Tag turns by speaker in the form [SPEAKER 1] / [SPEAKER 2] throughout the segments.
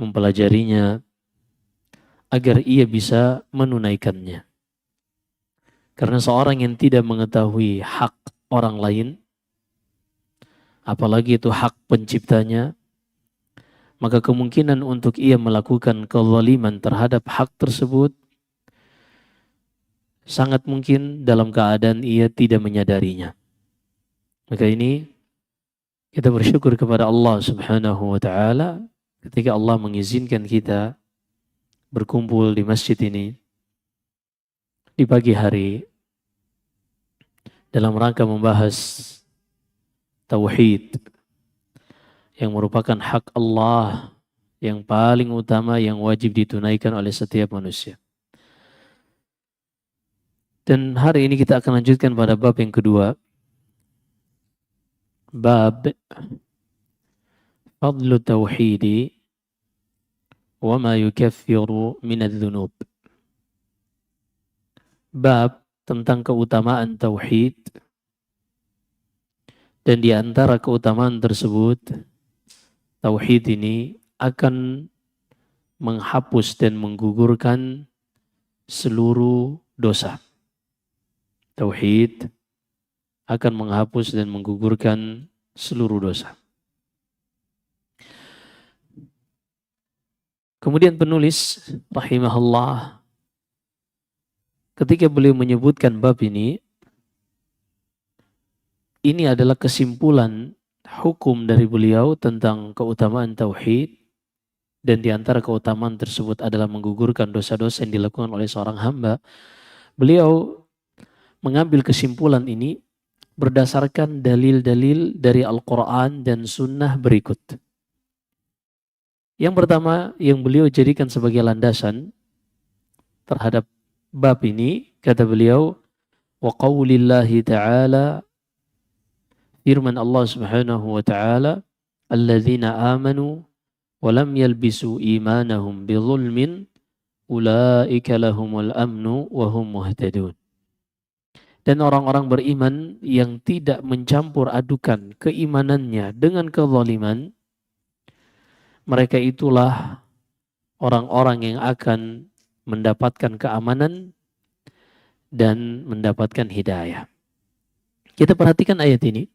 [SPEAKER 1] mempelajarinya, agar ia bisa menunaikannya. Karena seorang yang tidak mengetahui hak orang lain, apalagi itu hak penciptanya, maka kemungkinan untuk ia melakukan kezaliman terhadap hak tersebut sangat mungkin dalam keadaan ia tidak menyadarinya. Maka ini kita bersyukur kepada Allah Subhanahu wa taala ketika Allah mengizinkan kita berkumpul di masjid ini di pagi hari dalam rangka membahas tauhid yang merupakan hak Allah yang paling utama yang wajib ditunaikan oleh setiap manusia. Dan hari ini kita akan lanjutkan pada bab yang kedua. Bab Fadlu Tauhidi wa ma yukaffiru minadz dzunub. Bab tentang keutamaan tauhid, dan di antara keutamaan tersebut tauhid ini akan menghapus dan menggugurkan seluruh dosa. Tauhid akan menghapus dan menggugurkan seluruh dosa. Kemudian penulis rahimahullah ketika beliau menyebutkan bab ini adalah kesimpulan hukum dari beliau tentang keutamaan tauhid, dan di antara keutamaan tersebut adalah menggugurkan dosa-dosa yang dilakukan oleh seorang hamba. Beliau mengambil kesimpulan ini berdasarkan dalil-dalil dari Al-Quran dan Sunnah berikut. Yang pertama yang beliau jadikan sebagai landasan terhadap bab ini, kata beliau, wa qawlillahi ta'ala, firman Allah Subhanahu wa ta'ala, alladzina amanu wa lam yalbisu imanahum bizulmin ulaika lahumul amnu wa hum muhtadun. Dan orang-orang beriman yang tidak mencampur adukan keimanannya dengan kezaliman, mereka itulah orang-orang yang akan mendapatkan keamanan dan mendapatkan hidayah. Kita perhatikan ayat ini.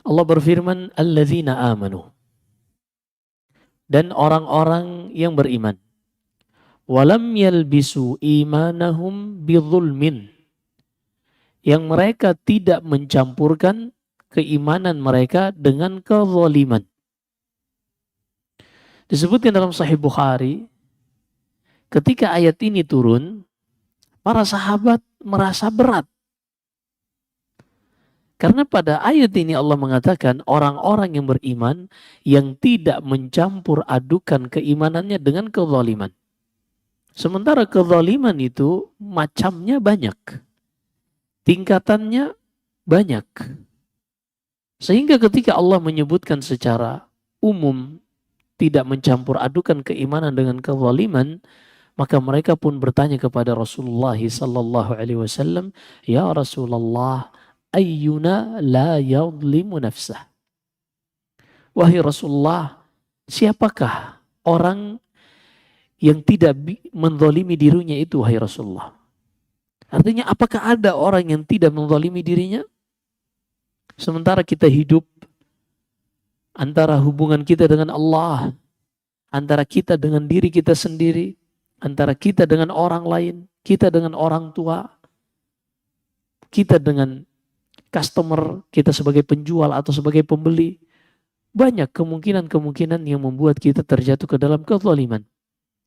[SPEAKER 1] Allah berfirman, alladzina amanu. Dan orang-orang yang beriman. Walam yalbisu imanahum bizulmin. Yang mereka tidak mencampurkan keimanan mereka dengan kezaliman. Disebutkan dalam Sahih Bukhari, ketika ayat ini turun, para sahabat merasa berat. Karena pada ayat ini Allah mengatakan orang-orang yang beriman yang tidak mencampur adukan keimanannya dengan kezaliman. Sementara kezaliman itu macamnya banyak. Tingkatannya banyak. Sehingga ketika Allah menyebutkan secara umum tidak mencampur adukan keimanan dengan kezaliman, maka mereka pun bertanya kepada Rasulullah sallallahu alaihi wasallam, "Ya Rasulullah, ayyuna la yadhlimu nafsah?" Wahai Rasulullah, siapakah orang yang tidak menzalimi dirinya itu, wahai Rasulullah? Artinya apakah ada orang yang tidak menzalimi dirinya? Sementara kita hidup antara hubungan kita dengan Allah, antara kita dengan diri kita sendiri, antara kita dengan orang lain, kita dengan orang tua, kita dengan customer, kita sebagai penjual atau sebagai pembeli. Banyak kemungkinan-kemungkinan yang membuat kita terjatuh ke dalam kezaliman.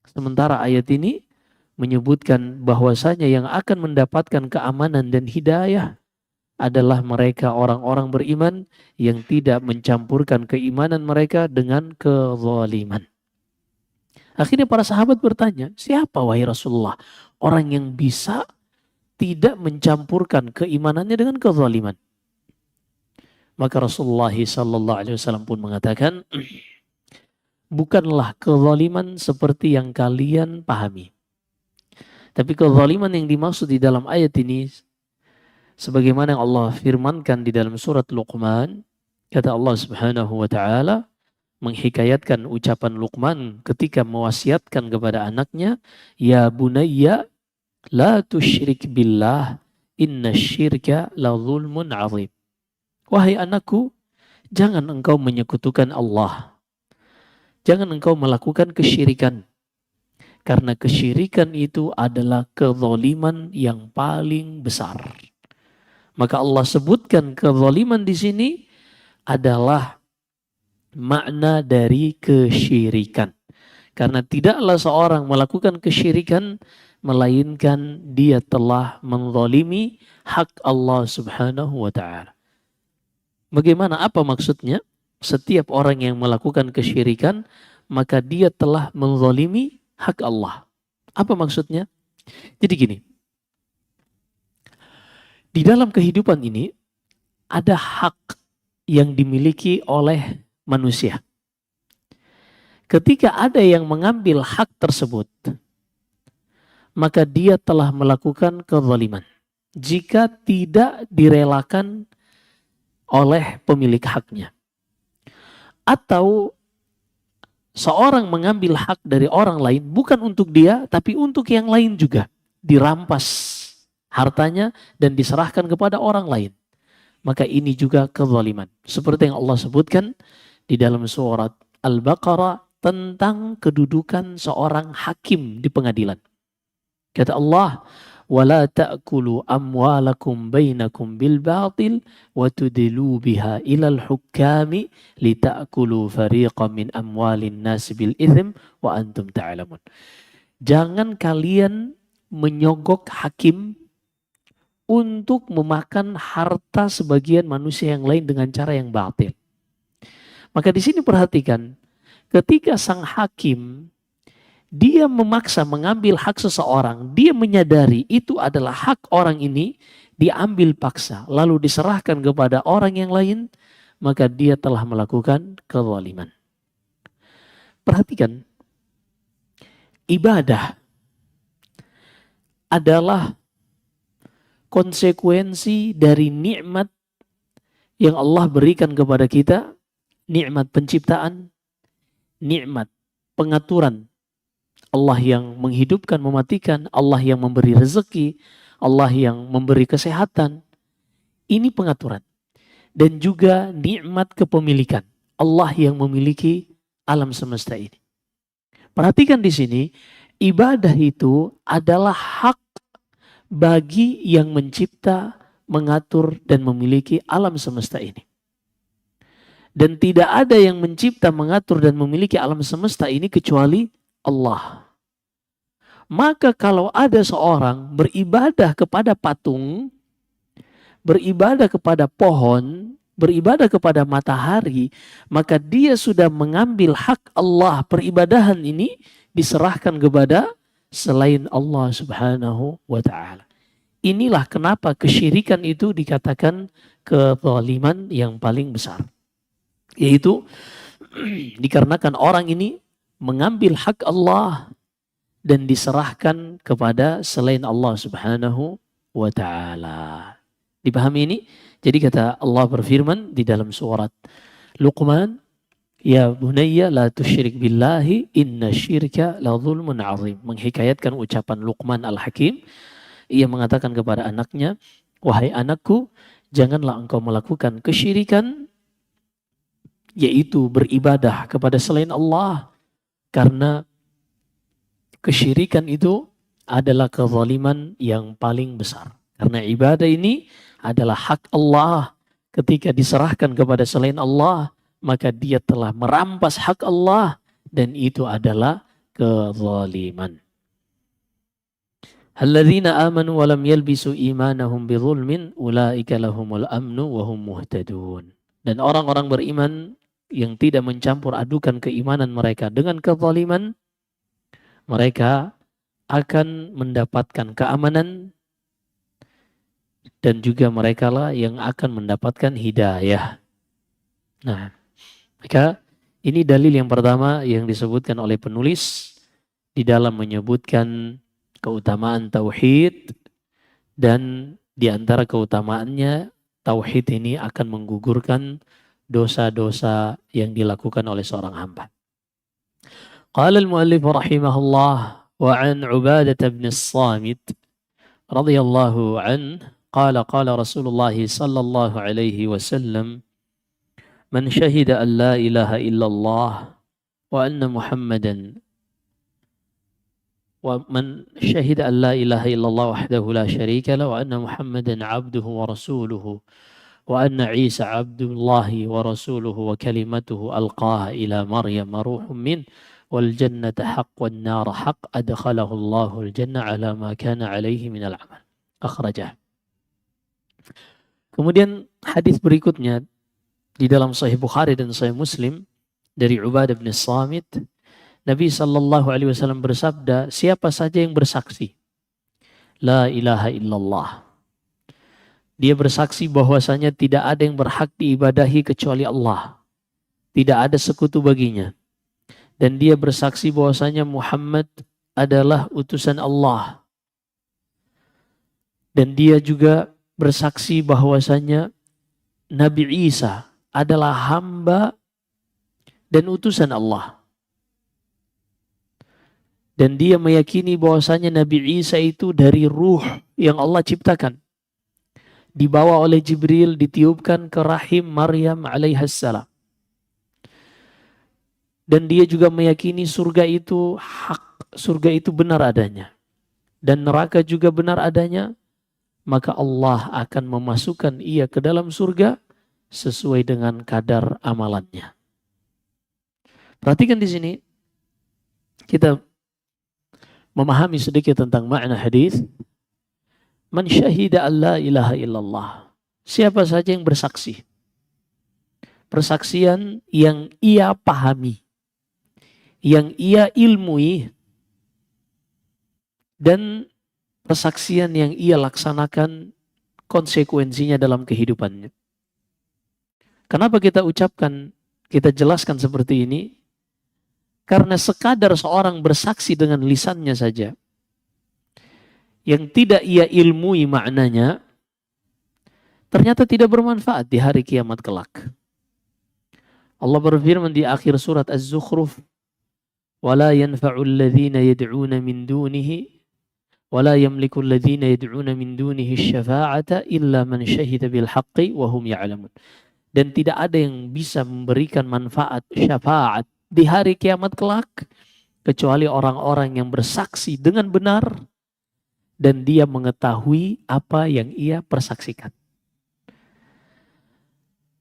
[SPEAKER 1] Sementara ayat ini menyebutkan bahwasanya yang akan mendapatkan keamanan dan hidayah adalah mereka orang-orang beriman yang tidak mencampurkan keimanan mereka dengan kezaliman. Akhirnya para sahabat bertanya, siapa wahai Rasulullah orang yang bisa tidak mencampurkan keimanannya dengan kezaliman? Maka Rasulullah SAW pun mengatakan, bukanlah kezaliman seperti yang kalian pahami. Tapi kezaliman yang dimaksud di dalam ayat ini, sebagaimana yang Allah firmankan di dalam surat Luqman, kata Allah Subhanahu wa ta'ala, menghikayatkan ucapan Luqman ketika mewasiatkan kepada anaknya, ya bunayya la tusyrik billah inna syirka la zulmun azim. Wahai anakku, jangan engkau menyekutukan Allah. Jangan engkau melakukan kesyirikan. Karena kesyirikan itu adalah kezaliman yang paling besar. Maka Allah sebutkan kezaliman di sini adalah makna dari kesyirikan. Karena tidaklah seorang melakukan kesyirikan melainkan dia telah menzalimi hak Allah Subhanahu wa taala. Bagaimana, apa maksudnya? Setiap orang yang melakukan kesyirikan maka dia telah menzalimi hak Allah. Apa maksudnya? Jadi gini. Di dalam kehidupan ini ada hak yang dimiliki oleh manusia. Ketika ada yang mengambil hak tersebut, maka dia telah melakukan kezaliman. Jika tidak direlakan oleh pemilik haknya. Atau seorang mengambil hak dari orang lain bukan untuk dia tapi untuk yang lain juga. Dirampas hartanya dan diserahkan kepada orang lain. Maka ini juga kezaliman. Seperti yang Allah sebutkan di dalam surat Al-Baqarah tentang kedudukan seorang hakim di pengadilan. Kata Allah, وَلَا تَأْكُلُوا أَمْوَالَكُمْ بَيْنَكُمْ بِالْبَاطِلِ وَتُدِلُوا بِهَا إِلَى الْحُكَّامِ لِتَأْكُلُوا فَرِيقًا مِنْ أَمْوَالِ النَّاسِ بِالْإِثْمِ وَأَنْتُمْ تَعْلَمُونَ. Jangan kalian menyogok hakim untuk memakan harta sebagian manusia yang lain dengan cara yang batil. Maka di sini perhatikan, ketika sang hakim dia memaksa mengambil hak seseorang, dia menyadari itu adalah hak orang ini, diambil paksa, lalu diserahkan kepada orang yang lain, maka dia telah melakukan kezaliman. Perhatikan, ibadah adalah konsekuensi dari nikmat yang Allah berikan kepada kita, nikmat penciptaan, nikmat pengaturan. Allah yang menghidupkan, mematikan, Allah yang memberi rezeki, Allah yang memberi kesehatan. Ini pengaturan. Dan juga nikmat kepemilikan. Allah yang memiliki alam semesta ini. Perhatikan di sini, ibadah itu adalah hak bagi yang mencipta, mengatur, dan memiliki alam semesta ini. Dan tidak ada yang mencipta, mengatur, dan memiliki alam semesta ini kecuali Allah. Maka kalau ada seorang beribadah kepada patung, beribadah kepada pohon, beribadah kepada matahari, maka dia sudah mengambil hak Allah. Peribadahan ini diserahkan kepada selain Allah Subhanahu wa ta'ala. Inilah kenapa kesyirikan itu dikatakan kezaliman yang paling besar. Yaitu dikarenakan orang ini mengambil hak Allah dan diserahkan kepada selain Allah Subhanahu wa ta'ala. Dipahami ini? Jadi kata Allah berfirman di dalam surat Luqman, ya bunayya la tusyrik billahi inna syirka la zulmun azim. Menghikayatkan ucapan Luqman Al-Hakim, ia mengatakan kepada anaknya, wahai anakku, janganlah engkau melakukan kesyirikan, yaitu beribadah kepada selain Allah. Karena kesyirikan itu adalah kezaliman yang paling besar. Karena ibadah ini adalah hak Allah. Ketika diserahkan kepada selain Allah, maka dia telah merampas hak Allah. Dan itu adalah kezaliman. Alladzina amanu wa lam yalbisu imanahum bizulmin ulaika lahumul amnu wa hum muhtadun. Dan orang-orang beriman yang tidak mencampur adukan keimanan mereka dengan kezaliman, mereka akan mendapatkan keamanan dan juga mereka lah yang akan mendapatkan hidayah. Nah, maka ini dalil yang pertama yang disebutkan oleh penulis di dalam menyebutkan keutamaan tauhid, dan di antara keutamaannya tauhid ini akan menggugurkan dosa-dosa yang dilakukan oleh seorang hamba. Qala al-muallif rahimahullah wa an Ubadah bin As-Samit radhiyallahu anhu qala qala Rasulullah sallallahu alaihi wasallam man syahida an la ilaha illallah wa anna Muhammadan ومن شهد أن لا إله إلا الله وحده لا شريك له وأن محمدا عبده ورسوله وأن عيسى عبد الله ورسوله وكلمته ألقاها إلى مريم روح منه والجنة حق والنار حق أدخله الله الجنة على ما كان عليه من العمل أخرجه. Kemudian hadis berikutnya di dalam Sahih Bukhari dan Sahih Muslim dari Ubadah bin Samit, Nabi SAW bersabda, siapa saja yang bersaksi La ilaha illallah, dia bersaksi bahwasanya tidak ada yang berhak diibadahi kecuali Allah, tidak ada sekutu baginya, dan dia bersaksi bahwasanya Muhammad adalah utusan Allah, dan dia juga bersaksi bahwasanya Nabi Isa adalah hamba dan utusan Allah. Dan dia meyakini bahwasanya Nabi Isa itu dari ruh yang Allah ciptakan. Dibawa oleh Jibril, ditiupkan ke rahim Maryam alaihassalam. Dan dia juga meyakini surga itu hak, surga itu benar adanya. Dan neraka juga benar adanya. Maka Allah akan memasukkan ia ke dalam surga sesuai dengan kadar amalannya. Perhatikan di sini, kita memahami sedikit tentang makna hadis. Man syahida an la ilaha illallah, siapa saja yang bersaksi, persaksian yang ia pahami, yang ia ilmui, dan persaksian yang ia laksanakan konsekuensinya dalam kehidupannya. Kenapa kita ucapkan, kita jelaskan seperti ini? Karena sekadar seorang bersaksi dengan lisannya saja, yang tidak ia ilmui maknanya, ternyata tidak bermanfaat di hari kiamat kelak. Allah berfirman di akhir surat Az-Zukhruf, وَلَا يَنْفَعُ الَّذِينَ يَدْعُونَ مِنْ دُونِهِ وَلَا يَمْلِكُ الَّذِينَ يَدْعُونَ مِنْ دُونِهِ الشَّفَاعَةَ إِلَّا مَنْ شَهِدَ بِالْحَقِّ وَهُمْ يَعْلَمُونَ. Dan tidak ada yang bisa memberikan manfaat syafaat di hari kiamat kelak kecuali orang-orang yang bersaksi dengan benar dan dia mengetahui apa yang ia persaksikan.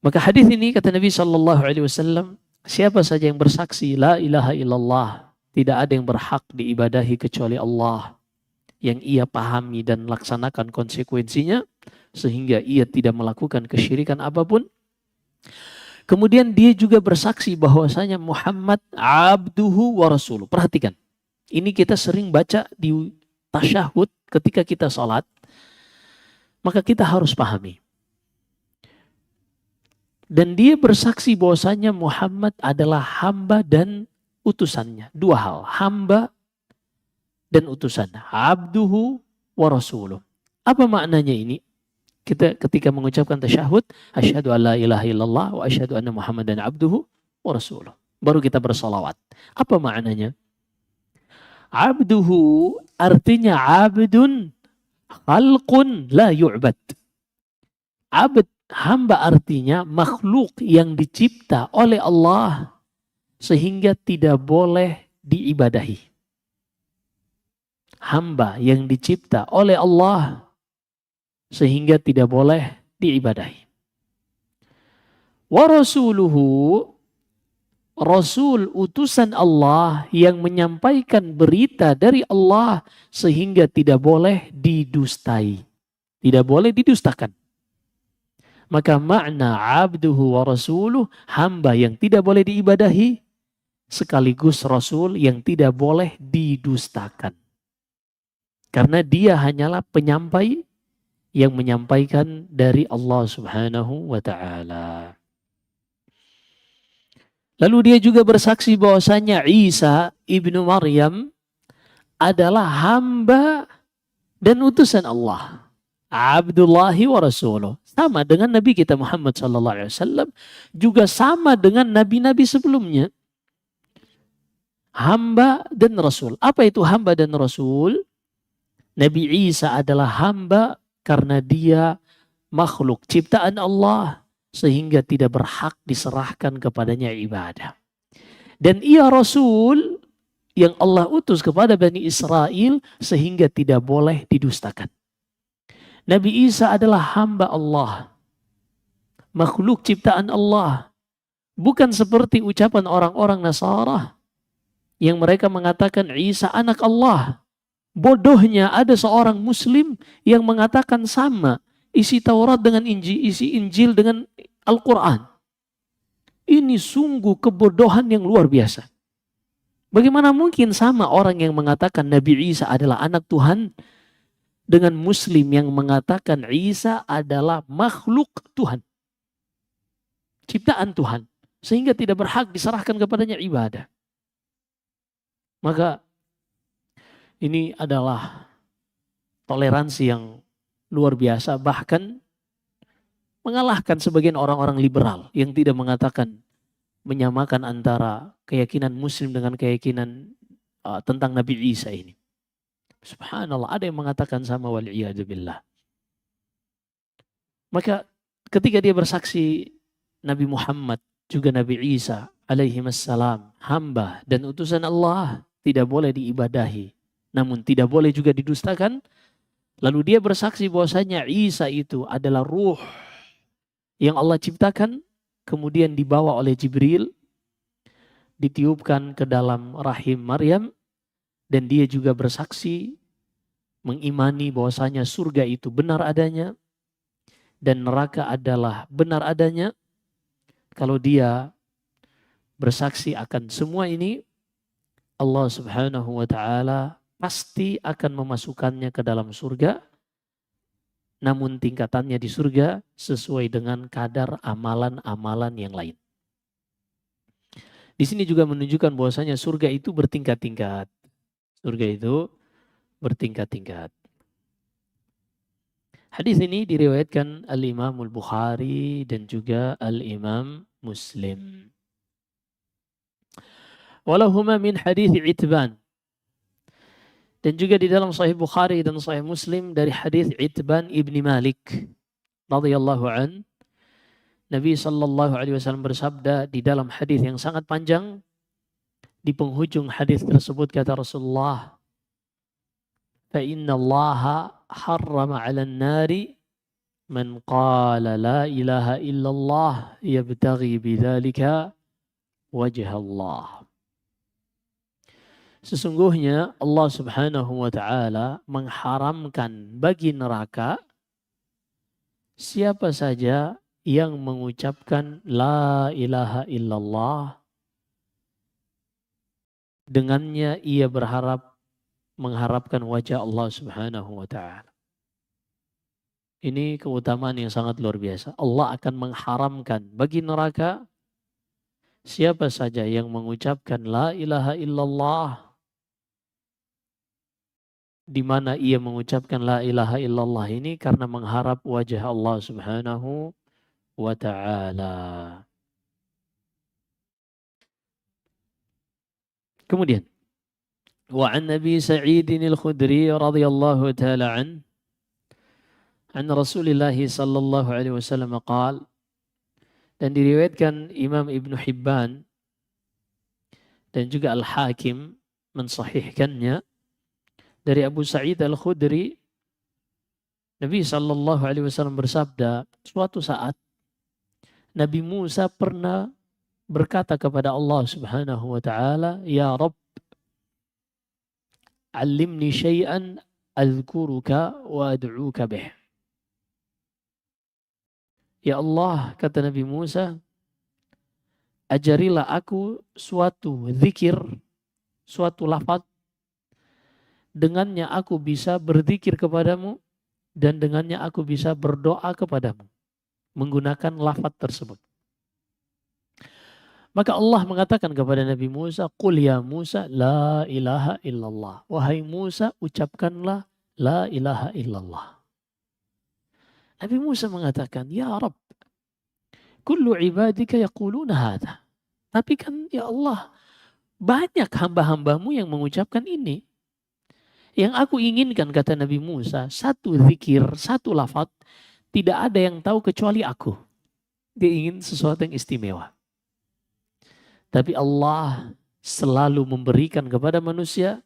[SPEAKER 1] Maka hadis ini kata Nabi SAW, siapa saja yang bersaksi la ilaha illallah, tidak ada yang berhak diibadahi kecuali Allah, yang ia pahami dan laksanakan konsekuensinya sehingga ia tidak melakukan kesyirikan apapun. Kemudian dia juga bersaksi bahwasanya Muhammad abduhu wa rasuluh. Perhatikan, ini kita sering baca di tasyahud ketika kita sholat, maka kita harus pahami. Dan dia bersaksi bahwasanya Muhammad adalah hamba dan utusannya. Dua hal, hamba dan utusan. Abduhu wa rasuluh. Apa maknanya ini? Kita ketika mengucapkan tasyahud, asyhadu an la ilaha illallah wa asyhadu anna Muhammadan abduhu wa rasuluh. Baru kita bersalawat. Apa maknanya? Abduhu artinya abdun khalqun la yu'bad. Abd, hamba artinya makhluk yang dicipta oleh Allah sehingga tidak boleh diibadahi. Hamba yang dicipta oleh Allah sehingga tidak boleh diibadahi. Wa rasuluhu, Rasul utusan Allah yang menyampaikan berita dari Allah sehingga tidak boleh didustai. Tidak boleh didustakan. Maka makna abduhu wa rasuluh, hamba yang tidak boleh diibadahi, sekaligus Rasul yang tidak boleh didustakan. Karena dia hanyalah penyampai yang menyampaikan dari Allah Subhanahu wa ta'ala. Lalu dia juga bersaksi bahwasanya Isa ibnu Maryam adalah hamba dan utusan Allah. Abdullahi wa rasuluh. Sama dengan Nabi kita Muhammad SAW, juga sama dengan nabi-nabi sebelumnya. Hamba dan Rasul. Apa itu hamba dan Rasul? Nabi Isa adalah hamba karena dia makhluk ciptaan Allah, sehingga tidak berhak diserahkan kepadanya ibadah. Dan ia Rasul yang Allah utus kepada Bani Israel, sehingga tidak boleh didustakan. Nabi Isa adalah hamba Allah, makhluk ciptaan Allah. Bukan seperti ucapan orang-orang Nasara yang mereka mengatakan Isa anak Allah. Bodohnya ada seorang Muslim yang mengatakan sama isi Taurat dengan Injil, isi Injil dengan Al-Quran. Ini sungguh kebodohan yang luar biasa. Bagaimana mungkin sama orang yang mengatakan Nabi Isa adalah anak Tuhan dengan Muslim yang mengatakan Isa adalah makhluk Tuhan, ciptaan Tuhan, sehingga tidak berhak diserahkan kepadanya ibadah. Maka ini adalah toleransi yang luar biasa, bahkan mengalahkan sebagian orang-orang liberal yang tidak mengatakan, menyamakan antara keyakinan Muslim dengan keyakinan tentang Nabi Isa ini. Subhanallah, ada yang mengatakan sama, wal'iyadzubillah. Maka ketika dia bersaksi Nabi Muhammad juga Nabi Isa alaihi wassalam hamba dan utusan Allah, tidak boleh diibadahi, namun tidak boleh juga didustakan. Lalu dia bersaksi bahwasanya Isa itu adalah ruh yang Allah ciptakan, kemudian dibawa oleh Jibril, ditiupkan ke dalam rahim Maryam. Dan dia juga bersaksi mengimani bahwasanya surga itu benar adanya dan neraka adalah benar adanya. Kalau dia bersaksi akan semua ini, Allah Subhanahu wa taala pasti akan memasukkannya ke dalam surga. Namun tingkatannya di surga sesuai dengan kadar amalan-amalan yang lain. Di sini juga menunjukkan bahwasanya surga itu bertingkat-tingkat. Surga itu bertingkat-tingkat. Hadis ini diriwayatkan Al-Imam Al-Bukhari dan juga Al-Imam Muslim. Walahuma min hadis Itban. Dan juga di dalam Sahih Bukhari dan Sahih Muslim dari hadis Itban ibni Malik radhiyallahu an, Nabi sallallahu alaihi wasallam bersabda di dalam hadis yang sangat panjang. Di penghujung hadis tersebut kata Rasulullah, "Fa inna Allah harrama 'alan nari man qala la ilaha illallah yabtaghi bidzalika wajha Allah." Sesungguhnya Allah Subhanahu wa taala mengharamkan bagi neraka siapa saja yang mengucapkan la ilaha illallah, dengannya ia mengharapkan wajah Allah Subhanahu wa taala. Ini keutamaan yang sangat luar biasa. Allah akan mengharamkan bagi neraka siapa saja yang mengucapkan la ilaha illallah, di mana ia mengucapkan la ilaha illallah ini karena mengharap wajah Allah Subhanahu wa taala. Kemudian wa an Nabi Sa'id al-Khudri radhiyallahu taala an Rasulillah sallallahu alaihi wasallam qaal, dan diriwayatkan Imam Ibnu Hibban dan juga Al-Hakim mensahihkannya dari Abu Sa'id al-Khudri, Nabi sallallahu alaihi wasallam bersabda, suatu saat Nabi Musa pernah berkata kepada Allah Subhanahu wa taala, "Ya Rabb, 'allimni syai'an adhkuruka wa ad'uka bih." Ya Allah, kata Nabi Musa, ajarilah aku suatu zikir, suatu lafaz, dengannya aku bisa berzikir kepadamu dan dengannya aku bisa berdoa kepadamu menggunakan lafaz tersebut. Maka Allah mengatakan kepada Nabi Musa, "Qul ya Musa la ilaha illallah." Wahai Musa, ucapkanlah la ilaha illallah. Nabi Musa mengatakan, "Ya Rabb, kullu ibadika yaquluna hadha." Tapi kan ya Allah, banyak hamba-hambamu yang mengucapkan ini. Yang aku inginkan, kata Nabi Musa, satu zikir, satu lafaz, tidak ada yang tahu kecuali aku. Dia ingin sesuatu yang istimewa. Tapi Allah selalu memberikan kepada manusia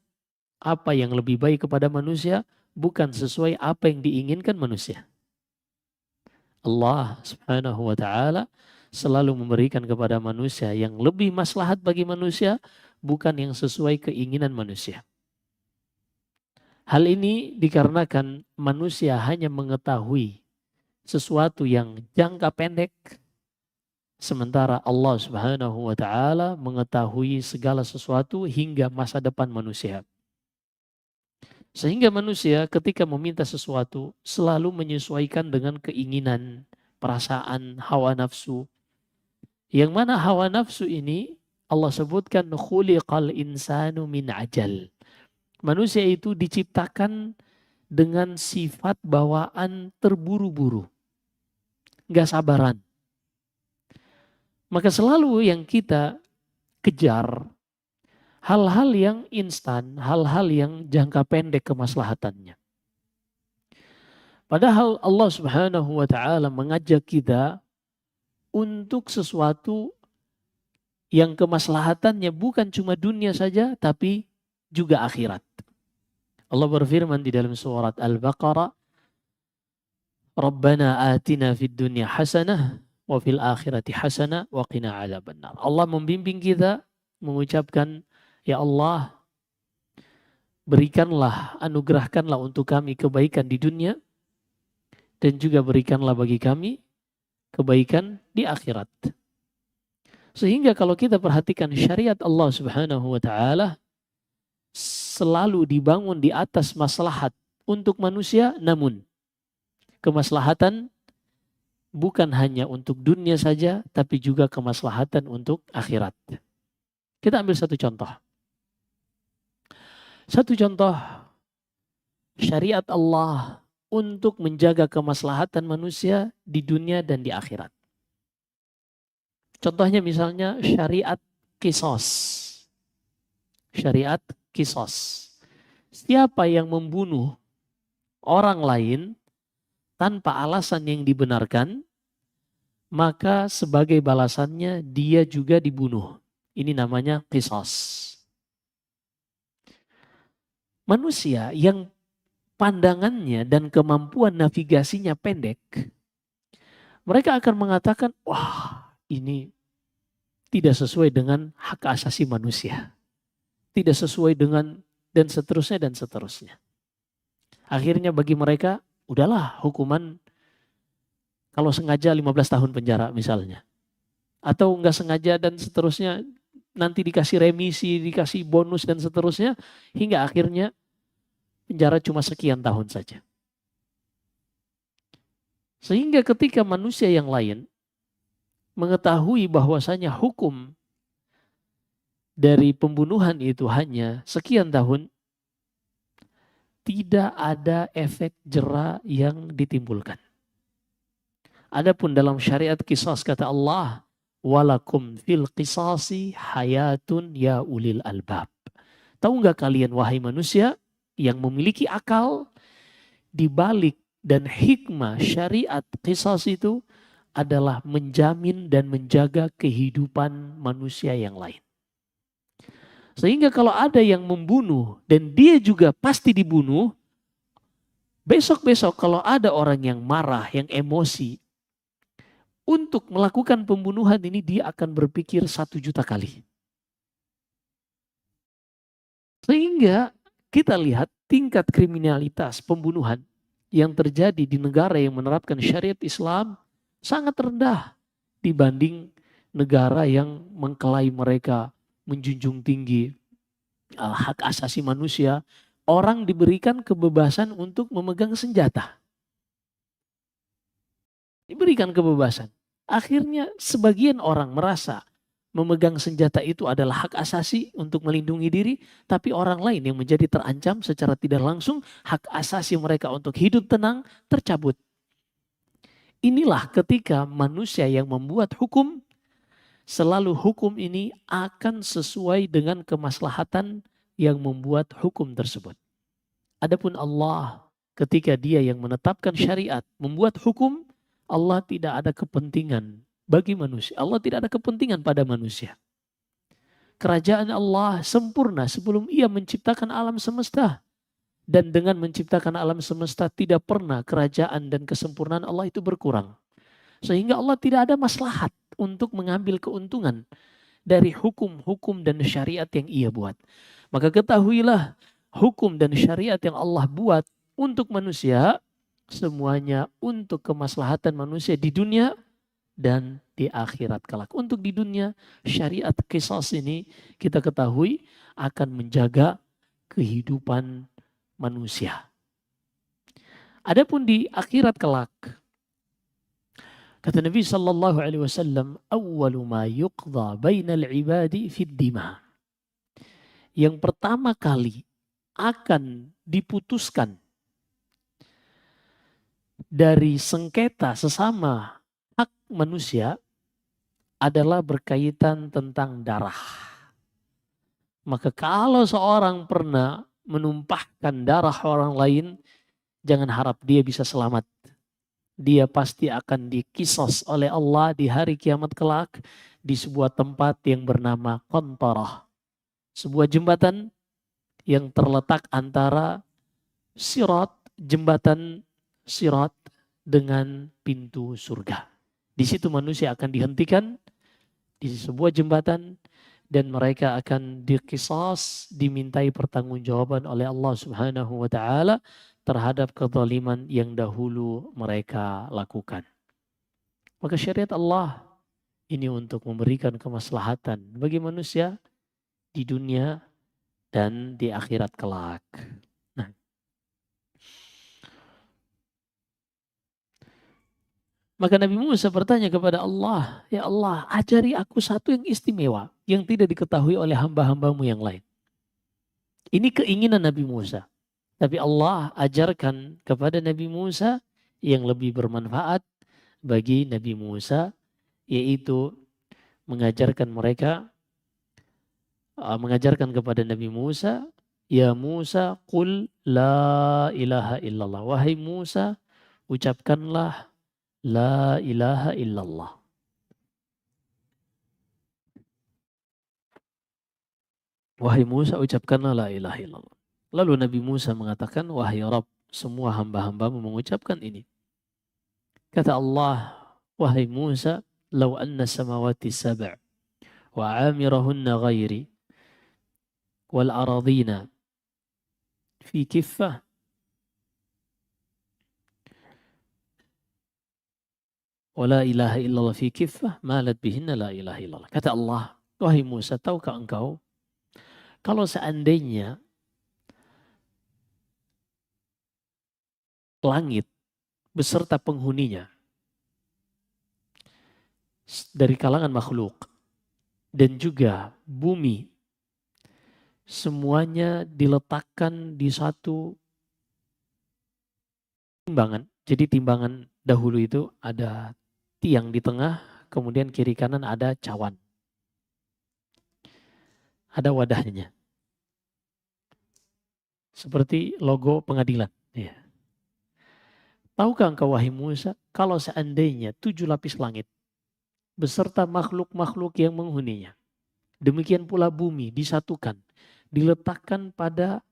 [SPEAKER 1] apa yang lebih baik kepada manusia, bukan sesuai apa yang diinginkan manusia. Allah Subhanahu wa taala selalu memberikan kepada manusia yang lebih maslahat bagi manusia, bukan yang sesuai keinginan manusia. Hal ini dikarenakan manusia hanya mengetahui sesuatu yang jangka pendek, sementara Allah Subhanahu wa taala mengetahui segala sesuatu hingga masa depan manusia. Sehingga manusia ketika meminta sesuatu selalu menyesuaikan dengan keinginan, perasaan, hawa nafsu. Yang mana hawa nafsu ini Allah sebutkan khuliqal insanu min ajal. Manusia itu diciptakan dengan sifat bawaan terburu-buru, gak sabaran. Maka selalu yang kita kejar hal-hal yang instan, hal-hal yang jangka pendek kemaslahatannya. Padahal Allah Subhanahu wa taala mengajak kita untuk sesuatu yang kemaslahatannya bukan cuma dunia saja, tapi juga akhirat. Allah berfirman di dalam surat Al-Baqarah, Rabbana atina fid dunya hasanah wa fil akhirati hasanah wa qina adzabannar. Allah membimbing kita mengucapkan, ya Allah, berikanlah, anugerahkanlah untuk kami kebaikan di dunia dan juga berikanlah bagi kami kebaikan di akhirat. Sehingga kalau kita perhatikan syariat Allah Subhanahu wa taala selalu dibangun di atas maslahat untuk manusia, namun kemaslahatan bukan hanya untuk dunia saja, tapi juga kemaslahatan untuk akhirat. Kita ambil satu contoh. Satu contoh syariat Allah untuk menjaga kemaslahatan manusia di dunia dan di akhirat. Contohnya misalnya syariat qisas. Syariat qisas. Siapa yang membunuh orang lain tanpa alasan yang dibenarkan, maka sebagai balasannya dia juga dibunuh. Ini namanya qisas. Manusia yang pandangannya dan kemampuan navigasinya pendek, mereka akan mengatakan, wah, ini tidak sesuai dengan hak asasi manusia. Tidak sesuai dengan dan seterusnya dan seterusnya. Akhirnya bagi mereka, udahlah hukuman kalau sengaja 15 tahun penjara misalnya. Atau enggak sengaja dan seterusnya, nanti dikasih remisi, dikasih bonus dan seterusnya, hingga akhirnya penjara cuma sekian tahun saja. Sehingga ketika manusia yang lain mengetahui bahwasanya hukum dari pembunuhan itu hanya sekian tahun, tidak ada efek jera yang ditimbulkan. Adapun dalam syariat qisas kata Allah, walakum fil qisasi hayatun ya ulil albab. Tahu nggak kalian wahai manusia yang memiliki akal, di balik dan hikmah syariat qisas itu adalah menjamin dan menjaga kehidupan manusia yang lain. Sehingga kalau ada yang membunuh dan dia juga pasti dibunuh, besok-besok kalau ada orang yang marah, yang emosi, untuk melakukan pembunuhan ini dia akan berpikir 1.000.000 kali. Sehingga kita lihat tingkat kriminalitas pembunuhan yang terjadi di negara yang menerapkan syariat Islam sangat rendah dibanding negara yang mengklaim mereka menjunjung tinggi hak asasi manusia. Orang diberikan kebebasan untuk memegang senjata. Diberikan kebebasan. Akhirnya sebagian orang merasa memegang senjata itu adalah hak asasi untuk melindungi diri, tapi orang lain yang menjadi terancam secara tidak langsung, hak asasi mereka untuk hidup tenang tercabut. inilah ketika manusia yang membuat hukum, selalu hukum ini akan sesuai dengan kemaslahatan yang membuat hukum tersebut. Adapun Allah, ketika Dia yang menetapkan syariat, membuat hukum, Allah tidak ada kepentingan bagi manusia. Allah tidak ada kepentingan pada manusia. Kerajaan Allah sempurna sebelum Ia menciptakan alam semesta. Dan dengan menciptakan alam semesta tidak pernah kerajaan dan kesempurnaan Allah itu berkurang. Sehingga Allah tidak ada maslahat untuk mengambil keuntungan dari hukum-hukum dan syariat yang Ia buat. Maka ketahuilah, hukum dan syariat yang Allah buat untuk manusia, semuanya untuk kemaslahatan manusia di dunia dan di akhirat kelak. Untuk di dunia, syariat qisas ini kita ketahui akan menjaga kehidupan manusia. Adapun di akhirat kelak, kata Nabi sallallahu alaihi wasallam, awwalu ma yuqdha bainal ibadi fid dima. Yang pertama kali akan diputuskan dari sengketa sesama hak manusia adalah berkaitan tentang darah. Maka kalau seorang pernah menumpahkan darah orang lain, jangan harap dia bisa selamat. Dia pasti akan dikisos oleh Allah di hari kiamat kelak di sebuah tempat yang bernama Qantarah. Sebuah jembatan yang terletak antara sirat, jembatan sirat dengan pintu surga. Di situ manusia akan dihentikan di sebuah jembatan dan mereka akan dikisas, dimintai pertanggungjawaban oleh Allah Subhanahu wa taala terhadap kezaliman yang dahulu mereka lakukan. Maka syariat Allah ini untuk memberikan kemaslahatan bagi manusia di dunia dan di akhirat kelak. Nah, maka Nabi Musa bertanya kepada Allah, ya Allah, ajari aku satu yang istimewa, yang tidak diketahui oleh hamba-hambamu yang lain. Ini keinginan Nabi Musa. Tapi Allah ajarkan kepada Nabi Musa yang lebih bermanfaat bagi Nabi Musa, yaitu mengajarkan kepada Nabi Musa, ya Musa, qul la ilaha illallah. Wahai Musa, ucapkanlah la ilaha illallah. Wahai Musa, ucapkanlah la ilaha illallah. Lalu Nabi Musa mengatakan, wahai Rabb, semua hamba-hambamu mengucapkan ini. Kata Allah, wahai Musa, law anna samawati sab' wa amirahunna ghairi wal aradina fi kiffah wa la ilaha illallah fi kiffah malat bihinna la ilaha illallah. Kata Allah, wahai Musa, tahukah engkau kalau seandainya langit beserta penghuninya dari kalangan makhluk dan juga bumi semuanya diletakkan di satu timbangan. Jadi timbangan dahulu itu ada tiang di tengah, kemudian kiri kanan ada cawan. Ada wadahnya. Seperti logo pengadilan. Ya. Tahukah engkau wahai Musa, kalau seandainya 7 lapis langit beserta makhluk-makhluk yang menghuninya, demikian pula bumi disatukan, diletakkan pada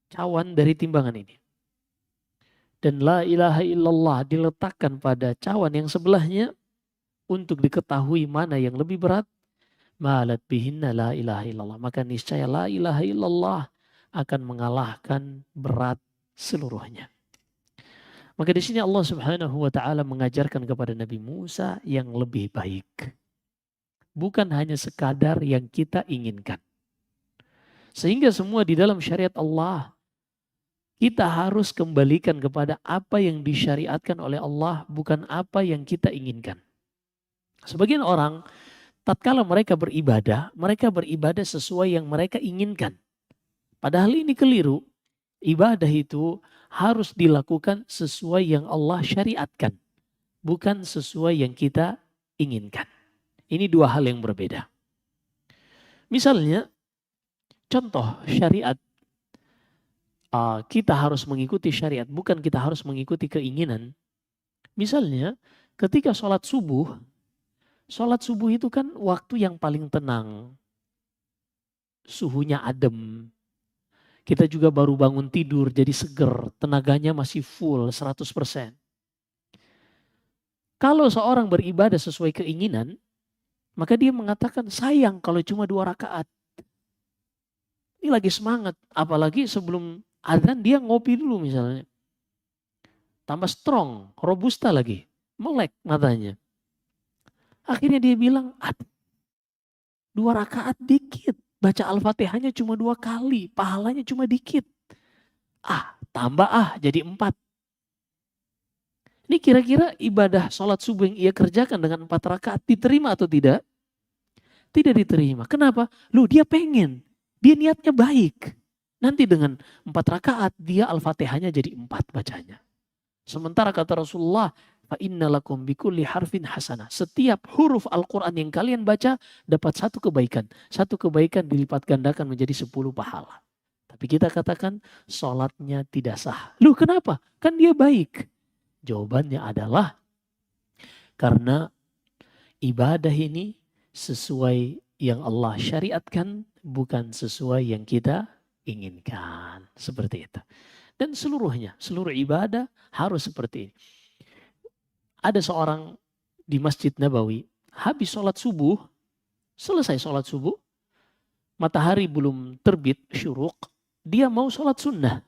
[SPEAKER 1] cawan dari timbangan ini. Dan la ilaha illallah diletakkan pada cawan yang sebelahnya untuk diketahui mana yang lebih berat, malat bihinna la ilaha illallah. Maka niscaya la ilaha illallah akan mengalahkan berat seluruhnya. Maka di sini Allah Subhanahu wa taala mengajarkan kepada Nabi Musa yang lebih baik. Bukan hanya sekadar yang kita inginkan. Sehingga semua di dalam syariat Allah kita harus kembalikan kepada apa yang disyariatkan oleh Allah, bukan apa yang kita inginkan. Sebagian orang tatkala mereka beribadah sesuai yang mereka inginkan. Padahal ini keliru. Ibadah itu harus dilakukan sesuai yang Allah syariatkan. bukan sesuai yang kita inginkan. Ini dua hal yang berbeda. Misalnya, contoh syariat. Kita harus mengikuti syariat, bukan kita harus mengikuti keinginan. Misalnya, ketika sholat subuh itu kan waktu yang paling tenang. Suhunya adem. Kita juga baru bangun tidur jadi seger, tenaganya masih full 100%. Kalau seorang beribadah sesuai keinginan, maka dia mengatakan sayang kalau cuma 2 rakaat. Ini lagi semangat, apalagi sebelum azan dia ngopi dulu misalnya. Tambah strong, robusta lagi, melek matanya. Akhirnya dia bilang, 2 rakaat dikit. Baca Al-Fatihahnya cuma 2 kali, pahalanya cuma dikit. Tambah jadi 4. Ini kira-kira ibadah sholat subuh yang ia kerjakan dengan 4 rakaat diterima atau tidak? Tidak diterima. Kenapa? Dia pengen. Dia niatnya baik. Nanti dengan 4 rakaat dia Al-Fatihahnya jadi 4 bacanya. Sementara kata Rasulullah, fa innalakum bikulli harfin hasanah. Setiap huruf Al-Quran yang kalian baca dapat 1 kebaikan. 1 kebaikan dilipat gandakan menjadi 10 pahala. Tapi kita katakan sholatnya tidak sah. Kenapa? Kan dia baik. Jawabannya adalah karena ibadah ini sesuai yang Allah syariatkan, bukan sesuai yang kita inginkan. Seperti itu. Dan seluruhnya, seluruh ibadah harus seperti ini. Ada seorang di Masjid Nabawi, habis sholat subuh, selesai sholat subuh, matahari belum terbit, syuruk, dia mau sholat sunnah.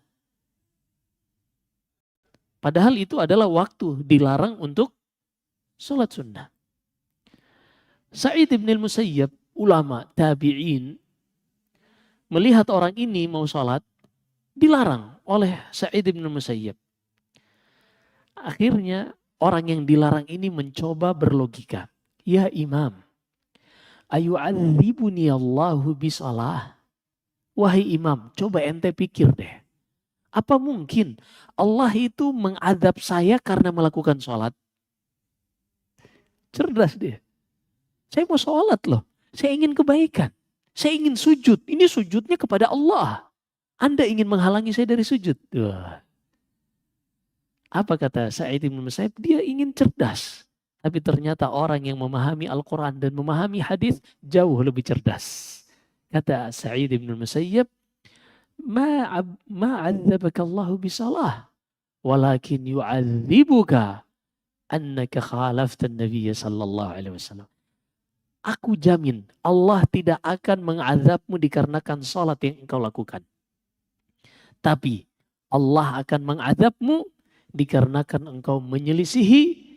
[SPEAKER 1] Padahal itu adalah waktu dilarang untuk sholat sunnah. Sa'id ibn al-Musayyab, ulama, tabi'in, melihat orang ini mau sholat, dilarang oleh Sa'id ibn al-Musayyab. Akhirnya orang yang dilarang ini mencoba berlogika. Ya imam, ayu'adzibuni Allahu bisalah. Wahai imam, coba ente pikir deh. Apa mungkin Allah itu mengadab saya karena melakukan sholat? Cerdas dia. Saya mau sholat loh. Saya ingin kebaikan. Saya ingin sujud. Ini sujudnya kepada Allah. Anda ingin menghalangi saya dari sujud. Apa kata Sa'id bin Musayyib? Dia ingin cerdas. Tapi ternyata orang yang memahami Al-Quran dan memahami hadis jauh lebih cerdas. Kata Sa'id bin Musayyib, Ma 'adzabaka Allahu bisalah, walakin yu'adzibuka annaka khalafta an-nabiy sallallahu alaihi wasallam. Aku jamin Allah tidak akan mengazabmu dikarenakan salat yang engkau lakukan. Tapi Allah akan mengazabmu dikarenakan engkau menyelisihi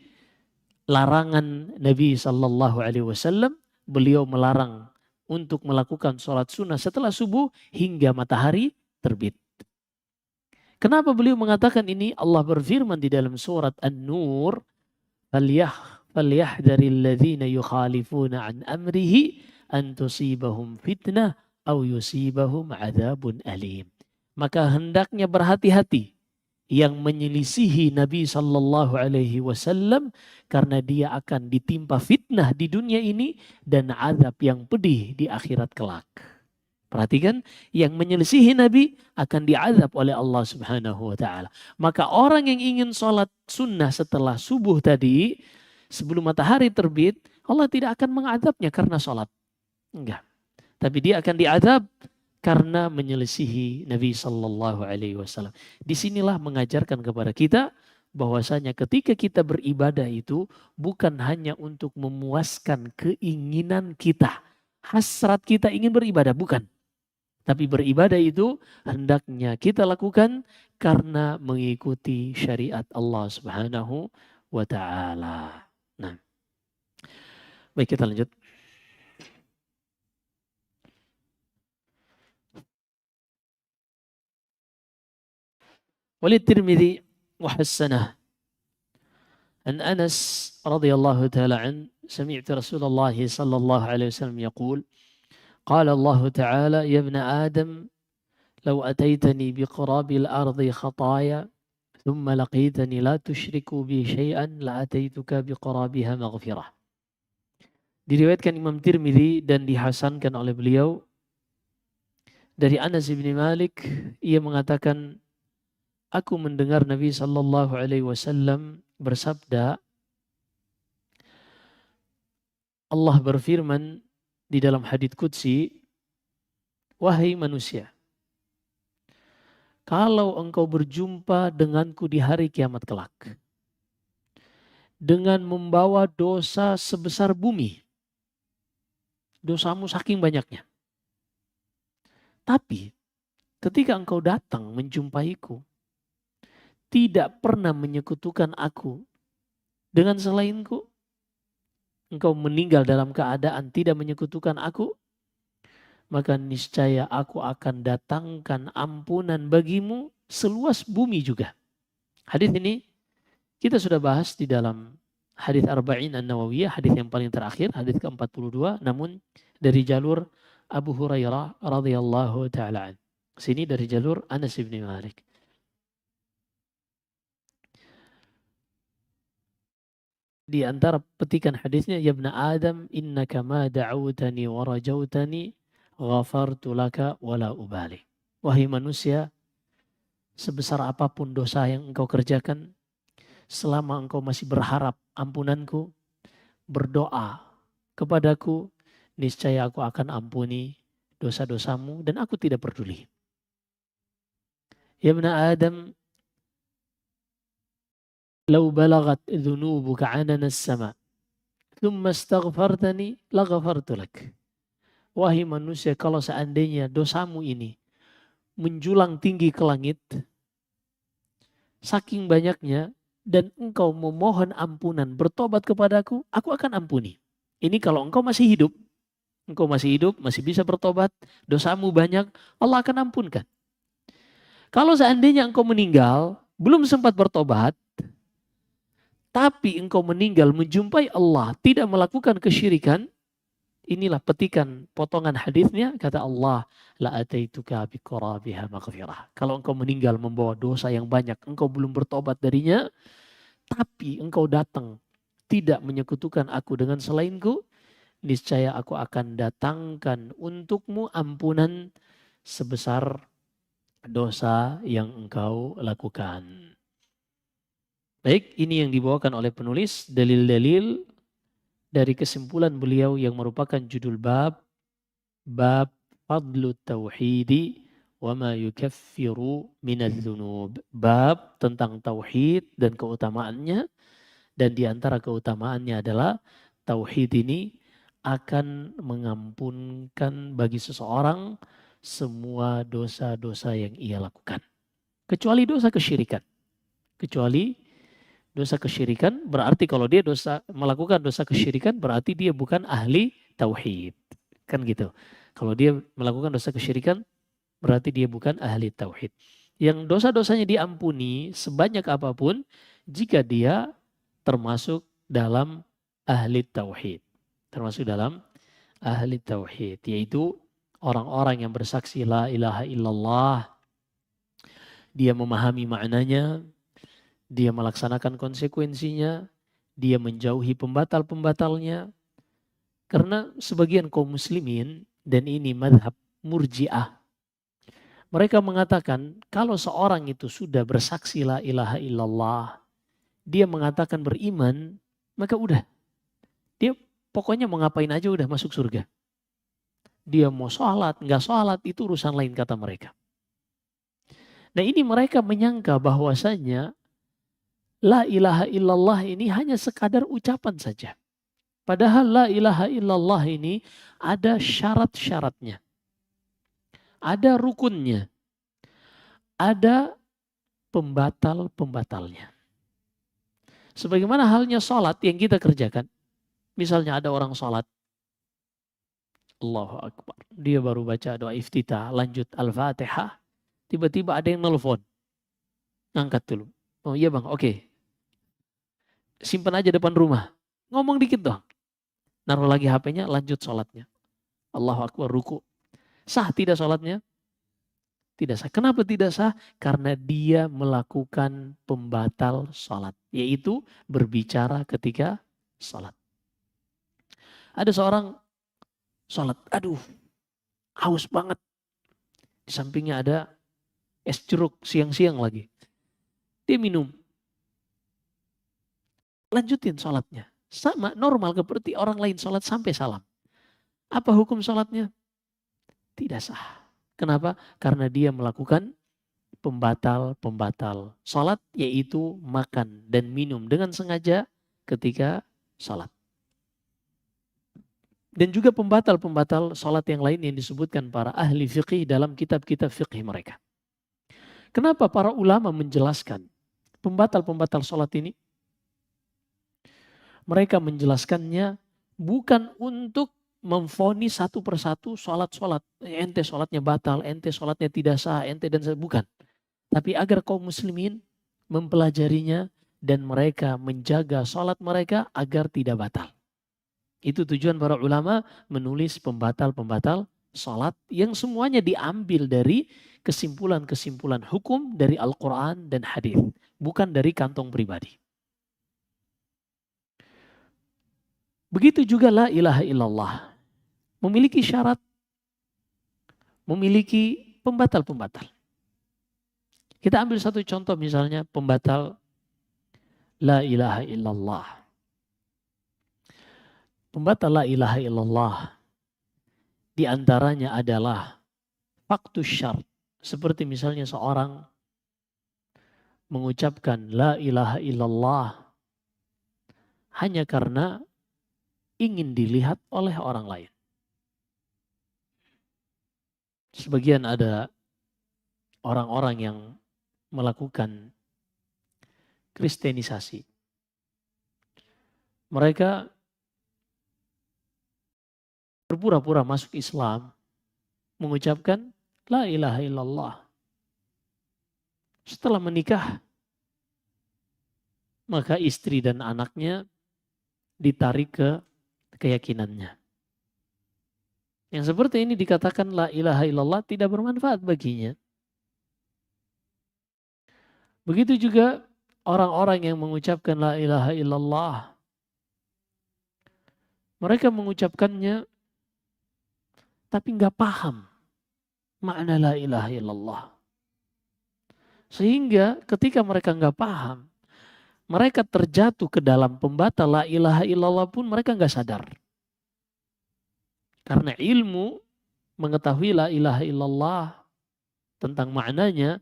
[SPEAKER 1] larangan Nabi sallallahu alaihi wasallam. Beliau melarang untuk melakukan sholat sunnah setelah subuh hingga matahari terbit. Kenapa beliau mengatakan ini? Allah berfirman di dalam surat An-Nur, "Falyahdharil ladzina yukhalifuna an amrihi an tusibahum fitnah aw yusibahum adzabun alim." Maka hendaknya berhati-hati yang menyelisihi Nabi sallallahu alaihi wasallam karena dia akan ditimpa fitnah di dunia ini dan azab yang pedih di akhirat kelak. Perhatikan, yang menyelisihi Nabi akan diazab oleh Allah Subhanahu wa taala. Maka orang yang ingin sholat sunnah setelah subuh tadi, sebelum matahari terbit, Allah tidak akan mengazabnya karena sholat. Enggak. Tapi dia akan diazab karena menyelisihi Nabi sallallahu alaihi wasallam. Disinilah mengajarkan kepada kita bahwasanya ketika kita beribadah itu bukan hanya untuk memuaskan keinginan kita. Hasrat kita ingin beribadah, bukan. Tapi beribadah itu hendaknya kita lakukan karena mengikuti syariat Allah Subhanahu wa taala. Nah, baik kita lanjut. وللترمذي وحسنه عن أنس رضي الله تعالى عنه سمعت رسول الله صلى الله عليه وسلم يقول قال الله تعالى يا ابن آدم لو أتيتني بقراب الأرض خطايا thumma laqitani la tusyriku bi syai'an la ataituka biqarabiha maghfirah. Diriwayatkan Imam Tirmidzi dan dihasankan oleh beliau dari Anas bin Malik, ia mengatakan, aku mendengar Nabi sallallahu alaihi wasallam bersabda, Allah berfirman di dalam hadits qudsi, wahai manusia, kalau engkau berjumpa denganku di hari kiamat kelak dengan membawa dosa sebesar bumi, dosamu saking banyaknya, tapi ketika engkau datang menjumpaiku, tidak pernah menyekutukan aku dengan selainku, engkau meninggal dalam keadaan tidak menyekutukan aku, maka niscaya aku akan datangkan ampunan bagimu seluas bumi juga. Hadis ini kita sudah bahas di dalam hadis Arba'in An-Nawawiyah, hadis yang paling terakhir, hadis ke-42, namun dari jalur Abu Hurairah radhiyallahu taala. Sini dari jalur Anas bin Malik. Di antara petikan hadisnya, ya ibna Adam innaka ma da'awtani wa rajautani ghafartu laka wala ubali. Wahai manusia, sebesar apapun dosa yang engkau kerjakan, selama engkau masih berharap ampunanku, berdoa kepadaku, niscaya aku akan ampuni dosa-dosamu dan aku tidak peduli. Ya ibna Adam, lau balagat dhunubuka anana as-sama, thumma astaghfartani laghafartu lak. Wahai manusia, kalau seandainya dosamu ini menjulang tinggi ke langit, saking banyaknya, dan engkau memohon ampunan, bertobat kepadaku, aku akan ampuni. Ini kalau engkau masih hidup. Engkau masih hidup, masih bisa bertobat, dosamu banyak, Allah akan ampunkan. Kalau seandainya engkau meninggal, belum sempat bertobat, tapi engkau meninggal menjumpai Allah, tidak melakukan kesyirikan, inilah petikan potongan hadisnya, kata Allah, la ataituka biqarabiha maghfirah. Kalau engkau meninggal membawa dosa yang banyak, engkau belum bertobat darinya, tapi engkau datang tidak menyekutukan aku dengan selainku, niscaya aku akan datangkan untukmu ampunan sebesar dosa yang engkau lakukan. Baik, ini yang dibawakan oleh penulis, dalil-dalil dari kesimpulan beliau yang merupakan judul bab Fadlu Tauhidi wa ma yukaffiru minadz dzunub. Bab tentang tauhid dan keutamaannya, dan di antara keutamaannya adalah tauhid ini akan mengampunkan bagi seseorang semua dosa-dosa yang ia lakukan. Kecuali dosa kesyirikan. Kecuali dosa kesyirikan berarti kalau dia melakukan dosa kesyirikan berarti dia bukan ahli tauhid. Kan gitu. Kalau dia melakukan dosa kesyirikan berarti dia bukan ahli tauhid. Yang dosa-dosanya diampuni sebanyak apapun jika dia termasuk dalam ahli tauhid. Termasuk dalam ahli tauhid, yaitu orang-orang yang bersaksi la ilaha illallah, dia memahami maknanya, dia melaksanakan konsekuensinya, dia menjauhi pembatal-pembatalnya. Karena sebagian kaum muslimin, dan ini madhab murji'ah, mereka mengatakan kalau seorang itu sudah bersaksi la ilaha illallah, dia mengatakan beriman, maka udah. Dia pokoknya mau ngapain aja udah masuk surga. Dia mau sholat, nggak sholat, itu urusan lain kata mereka. Nah ini mereka menyangka bahwasanya la ilaha illallah ini hanya sekadar ucapan saja. Padahal la ilaha illallah ini ada syarat-syaratnya. Ada rukunnya. Ada pembatal-pembatalnya. Sebagaimana halnya sholat yang kita kerjakan. Misalnya ada orang sholat. Allahu Akbar. Dia baru baca doa iftitah, lanjut Al-Fatihah. Tiba-tiba ada yang nelfon. Angkat dulu. Oh iya bang, oke. Simpan aja depan rumah. Ngomong dikit dong. Naruh lagi HP-nya, lanjut sholatnya. Allahu Akbar, ruku. Sah tidak sholatnya? Tidak sah. Kenapa tidak sah? Karena dia melakukan pembatal sholat. Yaitu berbicara ketika sholat. Ada seorang sholat, aduh haus banget. Di sampingnya ada es jeruk siang-siang lagi. Dia minum. Lanjutin sholatnya. Sama normal seperti orang lain sholat sampai salam. Apa hukum sholatnya? Tidak sah. Kenapa? Karena dia melakukan pembatal sholat, yaitu makan dan minum dengan sengaja ketika sholat. Dan juga pembatal sholat yang lain yang disebutkan para ahli fiqih dalam kitab-kitab fiqih mereka. Kenapa para ulama menjelaskan pembatal sholat ini? Mereka menjelaskannya bukan untuk memvonis satu persatu sholat. Ente sholatnya batal, ente sholatnya tidak sah, ente dan bukan. Tapi agar kaum muslimin mempelajarinya dan mereka menjaga sholat mereka agar tidak batal. Itu tujuan para ulama menulis pembatal sholat yang semuanya diambil dari kesimpulan-kesimpulan hukum dari Al-Quran dan hadis, bukan dari kantong pribadi. Begitu juga la ilaha illallah. Memiliki syarat, memiliki pembatal. Kita ambil satu contoh misalnya pembatal la ilaha illallah. Pembatal la ilaha illallah di antaranya adalah faktus syarat. Seperti misalnya seorang mengucapkan la ilaha illallah hanya karena ingin dilihat oleh orang lain. Sebagian ada orang-orang yang melakukan kristenisasi. Mereka berpura-pura masuk Islam, mengucapkan la ilaha illallah. Setelah menikah, maka istri dan anaknya ditarik ke keyakinannya. Yang seperti ini dikatakan la ilaha illallah tidak bermanfaat baginya. Begitu juga orang-orang yang mengucapkan la ilaha illallah. Mereka mengucapkannya tapi nggak paham makna la ilaha illallah. Sehingga ketika mereka nggak paham, mereka terjatuh ke dalam pembatal la ilaha illallah pun mereka nggak sadar. Karena ilmu mengetahui la ilaha illallah tentang maknanya,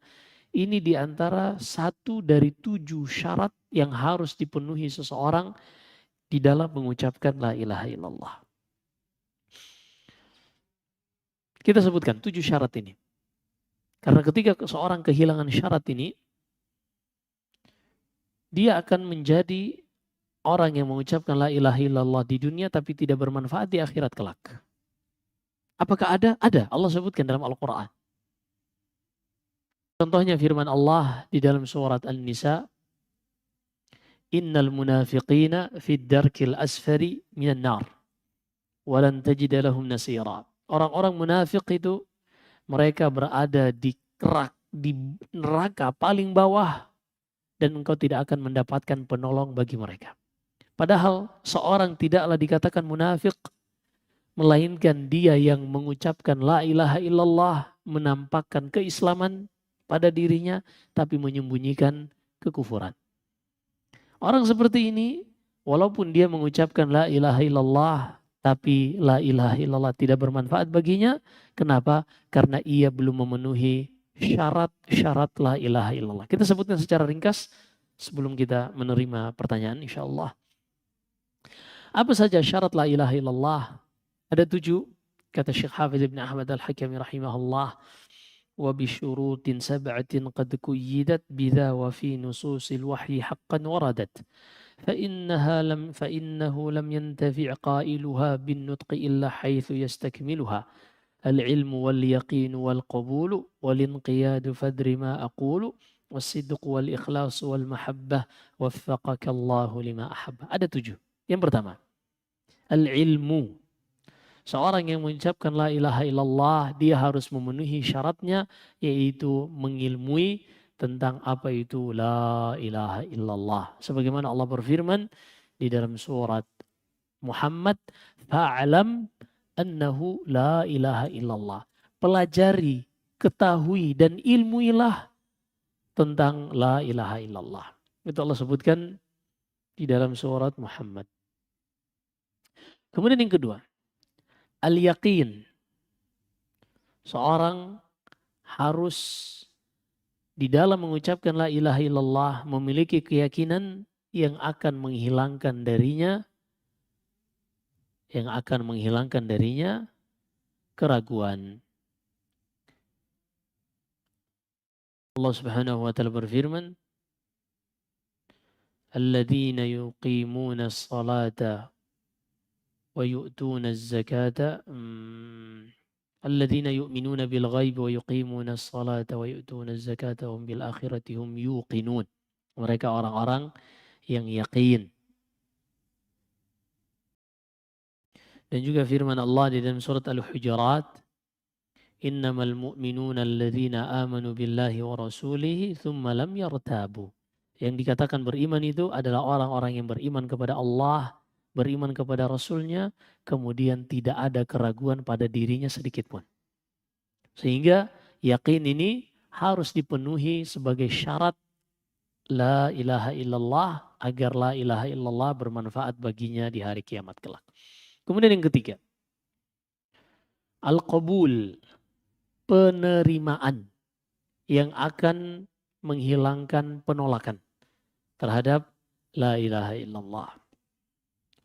[SPEAKER 1] ini diantara 1 dari 7 syarat yang harus dipenuhi seseorang di dalam mengucapkan la ilaha illallah. Kita sebutkan 7 syarat ini. Karena ketika seseorang kehilangan syarat ini, dia akan menjadi orang yang mengucapkan la ilaha illallah di dunia tapi tidak bermanfaat di akhirat kelak. Apakah ada? Ada. Allah sebutkan dalam Al-Quran. Contohnya firman Allah di dalam surat An-Nisa. Innal munafiqina fid darkil asfari minan nar. Walan tajida lahum nasira. Orang-orang munafik itu mereka berada di neraka paling bawah dan engkau tidak akan mendapatkan penolong bagi mereka. Padahal seorang tidaklah dikatakan munafik melainkan dia yang mengucapkan la ilaha illallah, menampakkan keislaman pada dirinya tapi menyembunyikan kekufuran. Orang seperti ini walaupun dia mengucapkan la ilaha illallah tapi la ilaha illallah tidak bermanfaat baginya. Kenapa? Karena ia belum memenuhi syarat-syarat la ilaha illallah. Kita sebutkan secara ringkas sebelum kita menerima pertanyaan insyaallah. Apa saja syarat la ilaha illallah? Ada 7, kata Syekh Hafiz Ibn Ahmad Al-Hakami rahimahullah. Wa bi syurutin sab'atin qad kuyidat bidha wa fi nususil wahyi haqqan waradat. فإنه لم ينتفع قائلها بالنطق إلا حيث يستكملها العلم واليقين والقبول والانقياد فدر ما أقول والصدق والإخلاص والمحبة وفقك الله لما أحب. Ada 7. Yang pertama, al-ilmu, Seorang yang mengucapkan la ilaha illallah, dia harus memenuhi syaratnya, yaitu mengilmui tentang apa itu la ilaha illallah. Sebagaimana Allah berfirman di dalam surat Muhammad, fa'alam annahu la ilaha illallah. Pelajari, ketahui dan ilmuilah tentang la ilaha illallah. Itu Allah sebutkan di dalam surat Muhammad. Kemudian yang kedua, al-yaqin. Seorang harus di dalam mengucapkan la ilaha illallah memiliki keyakinan yang akan menghilangkan darinya keraguan. Allah Subhanahu wa taala berfirman, "Alladzina yuqimuna as-salata wa yu'tuna az-zakata." Alladzina yu'minuna bil ghaib wa yuqimuna as-salata wa yu'tuna az-zakata wa hum bil akhirati hum yuqinun. Mereka orang-orang yang yakin. Dan juga firman Allah di dalam surat Al-Hujurat, innamal mu'minuna alladzina amanu billahi wa rasulihi thumma lam yartabu. Yang dikatakan beriman itu adalah orang-orang yang beriman kepada Allah, beriman kepada Rasulnya, kemudian tidak ada keraguan pada dirinya sedikit pun. Sehingga yakin ini harus dipenuhi sebagai syarat la ilaha illallah, agar la ilaha illallah bermanfaat baginya di hari kiamat kelak. Kemudian yang ketiga, al-qabul, penerimaan yang akan menghilangkan penolakan terhadap la ilaha illallah.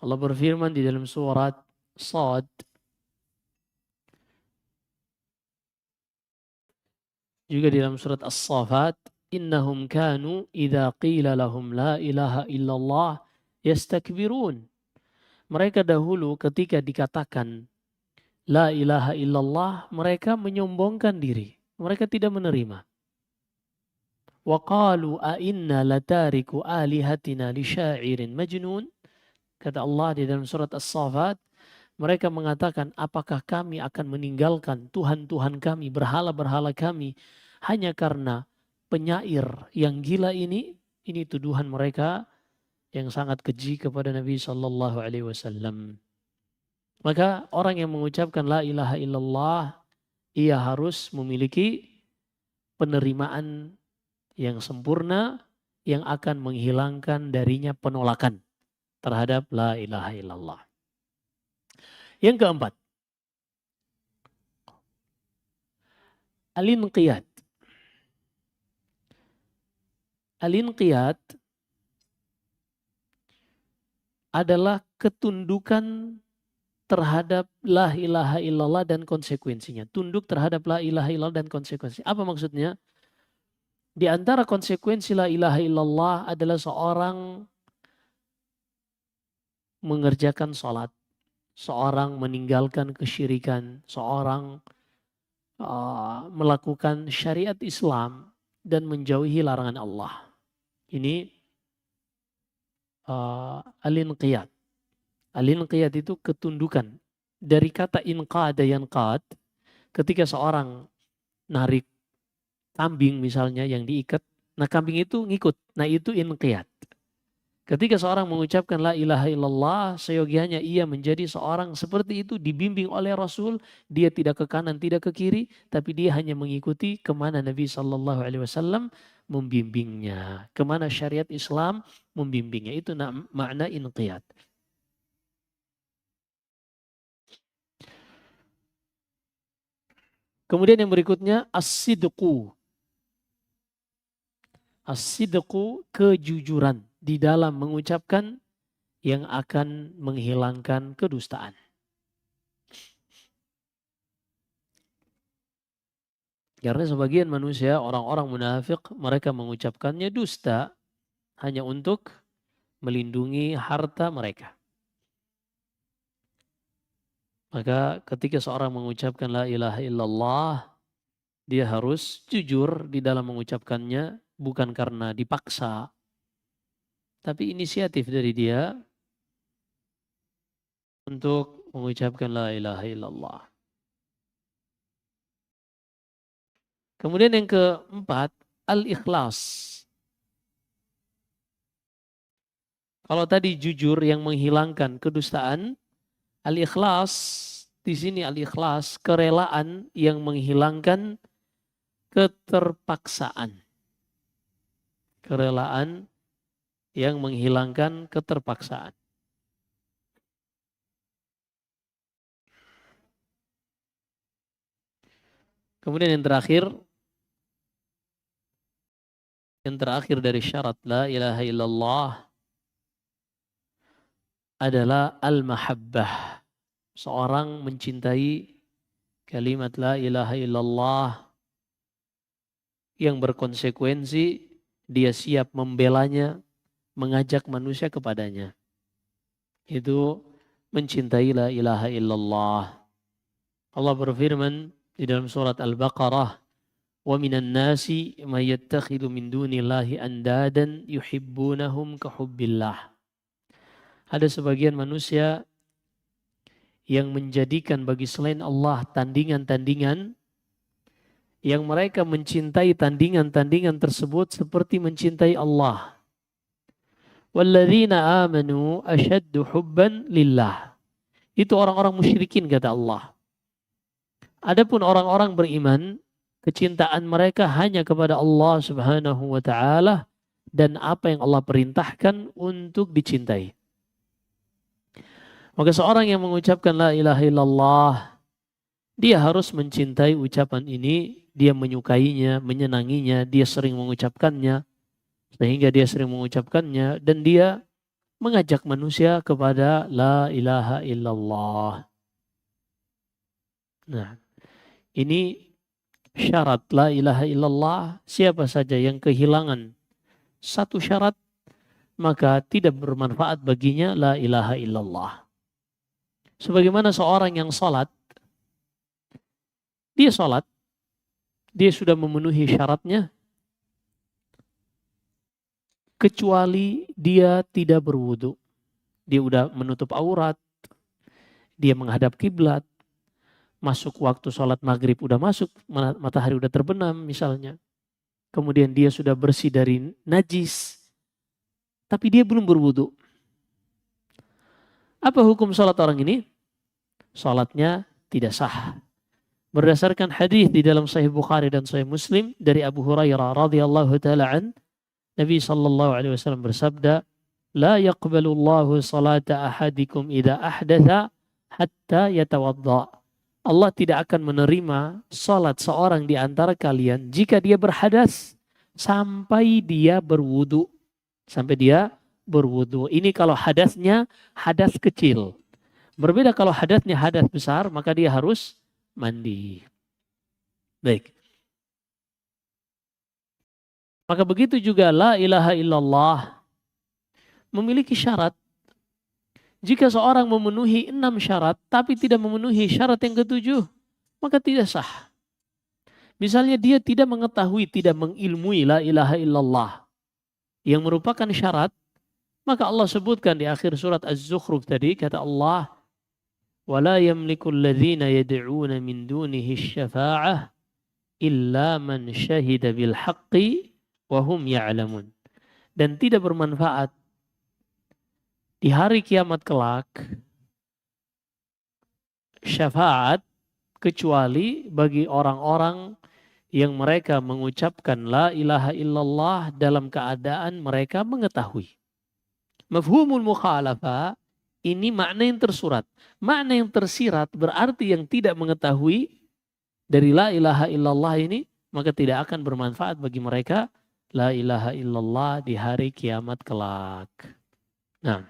[SPEAKER 1] Allah berfirman di dalam surat Shad, juga di dalam surat As-Saffat, innahum kanu idza qila lahum la ilaha illallah yastakbirun. Mereka dahulu ketika dikatakan la ilaha illallah, mereka menyombongkan diri. Mereka tidak menerima. Wa qalu a inna latariku alihatina li syairin majnun. Kata Allah di dalam surat As-Saffat, mereka mengatakan, apakah kami akan meninggalkan Tuhan-Tuhan kami, berhala-berhala kami, hanya karena penyair yang gila ini? Ini tuduhan mereka yang sangat keji kepada Nabi Sallallahu Alaihi Wasallam. Maka orang yang mengucapkan la ilaha illallah, ia harus memiliki penerimaan yang sempurna yang akan menghilangkan darinya penolakan terhadap la ilaha illallah. Yang keempat, al-inqiyad. Al-inqiyad adalah ketundukan terhadap la ilaha illallah dan konsekuensinya. Tunduk terhadap la ilaha illallah dan konsekuensinya. Apa maksudnya? Di antara konsekuensi la ilaha illallah adalah seorang mengerjakan sholat, seorang meninggalkan kesyirikan, seorang melakukan syariat Islam dan menjauhi larangan Allah. Ini al-inqiyad. Al-inqiyad itu ketundukan. Dari kata inqada yanqad, ketika seorang narik kambing misalnya yang diikat, nah kambing itu ngikut. Nah itu inqiyad. Ketika seorang mengucapkan la ilaha illallah, seyogianya ia menjadi seorang seperti itu, dibimbing oleh Rasul, dia tidak ke kanan, tidak ke kiri, tapi dia hanya mengikuti kemana Nabi Sallallahu Alaihi Wasallam membimbingnya, kemana syariat Islam membimbingnya. Itu makna inqiyad. Kemudian yang berikutnya as-sidqu. As-sidqu, kejujuran di dalam mengucapkan yang akan menghilangkan kedustaan. Karena sebagian manusia, orang-orang munafik, mereka mengucapkannya dusta hanya untuk melindungi harta mereka. Maka ketika seorang mengucapkan la ilaha illallah, dia harus jujur di dalam mengucapkannya, bukan karena dipaksa, tapi inisiatif dari dia untuk mengucapkan la ilaha illallah. Kemudian yang keempat, al-ikhlas. Kalau tadi jujur yang menghilangkan kedustaan, al-ikhlas di sini al-ikhlas kerelaan yang menghilangkan keterpaksaan. Kerelaan yang menghilangkan keterpaksaan. Kemudian yang terakhir dari syarat la ilaha illallah adalah al-mahabbah. Seorang mencintai kalimat la ilaha illallah yang berkonsekuensi dia siap membelanya, mengajak manusia kepadanya. Itu mencintai la ilaha illallah. Allah berfirman di dalam surat Al-Baqarah, "Wa minan nasi may yattakhidhu min dunillahi andadan yuhibbunahum ka hubbillah." Ada sebagian manusia yang menjadikan bagi selain Allah tandingan-tandingan yang mereka mencintai tandingan-tandingan tersebut seperti mencintai Allah. Walladzina amanu asyaddu hubban lillah. Itu orang-orang musyrikin kata Allah. Adapun orang-orang beriman, kecintaan mereka hanya kepada Allah Subhanahu wa taala dan apa yang Allah perintahkan untuk dicintai. Maka seorang yang mengucapkan la ilaha illallah, dia harus mencintai ucapan ini, dia menyukainya, menyenanginya, dia sering mengucapkannya, sehingga dia sering mengucapkannya dan dia mengajak manusia kepada la ilaha illallah. Nah, ini syarat la ilaha illallah. Siapa saja yang kehilangan satu syarat, maka tidak bermanfaat baginya la ilaha illallah. Sebagaimana seorang yang sholat, dia sudah memenuhi syaratnya, kecuali dia tidak berwudu. Dia udah menutup aurat, dia menghadap kiblat, masuk waktu sholat maghrib udah masuk, matahari udah terbenam misalnya. Kemudian dia sudah bersih dari najis, tapi dia belum berwudu. Apa hukum sholat orang ini? Sholatnya tidak sah. Berdasarkan hadis di dalam Sahih Bukhari dan Sahih Muslim dari Abu Hurairah radhiyallahu taala an, Nabi sallallahu alaihi wasallam bersabda, "La yaqbalu Allahu salata ahadikum idza ahdatha hatta yatawadda." Allah tidak akan menerima salat seorang di antara kalian jika dia berhadas sampai dia berwudu. Sampai dia berwudu. Ini kalau hadasnya hadas kecil. Berbeda kalau hadasnya hadas besar, maka dia harus mandi. Baik. Maka begitu juga la ilaha illallah memiliki syarat. Jika seorang memenuhi 6 syarat tapi tidak memenuhi syarat yang ketujuh, maka tidak sah. Misalnya dia tidak mengetahui, tidak mengilmui la ilaha illallah yang merupakan syarat, maka Allah sebutkan di akhir surat Az-Zukhruf tadi, kata Allah, وَلَا يَمْلِكُ الَّذِينَ يَدْعُونَ مِنْ دُونِهِ الشَّفَاعَةِ إِلَّا مَنْ شَهِدَ بِالْحَقِّ وَهُمْ يَعْلَمُونَ. Dan tidak bermanfaat di hari kiamat kelak syafaat kecuali bagi orang-orang yang mereka mengucapkan la ilaha illallah dalam keadaan mereka mengetahui. Mafhumul mukhalafa ini makna yang tersurat. Makna yang tersirat berarti yang tidak mengetahui dari la ilaha illallah ini, maka tidak akan bermanfaat bagi mereka la ilaha illallah di hari kiamat kelak. Nah,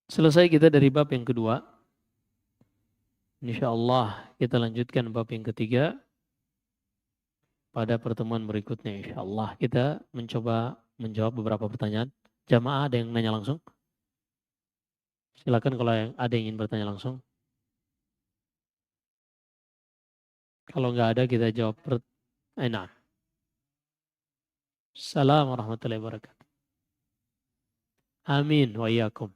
[SPEAKER 1] selesai kita dari bab yang kedua. InsyaAllah kita lanjutkan bab yang ketiga pada pertemuan berikutnya. InsyaAllah kita mencoba menjawab beberapa pertanyaan. Jamaah ada yang nanya langsung? Silakan kalau ada yang ingin bertanya langsung. Kalau nggak ada kita jawab. Nah. Assalamualaikum warahmatullahi wabarakatuh. Amin wa iyyakum.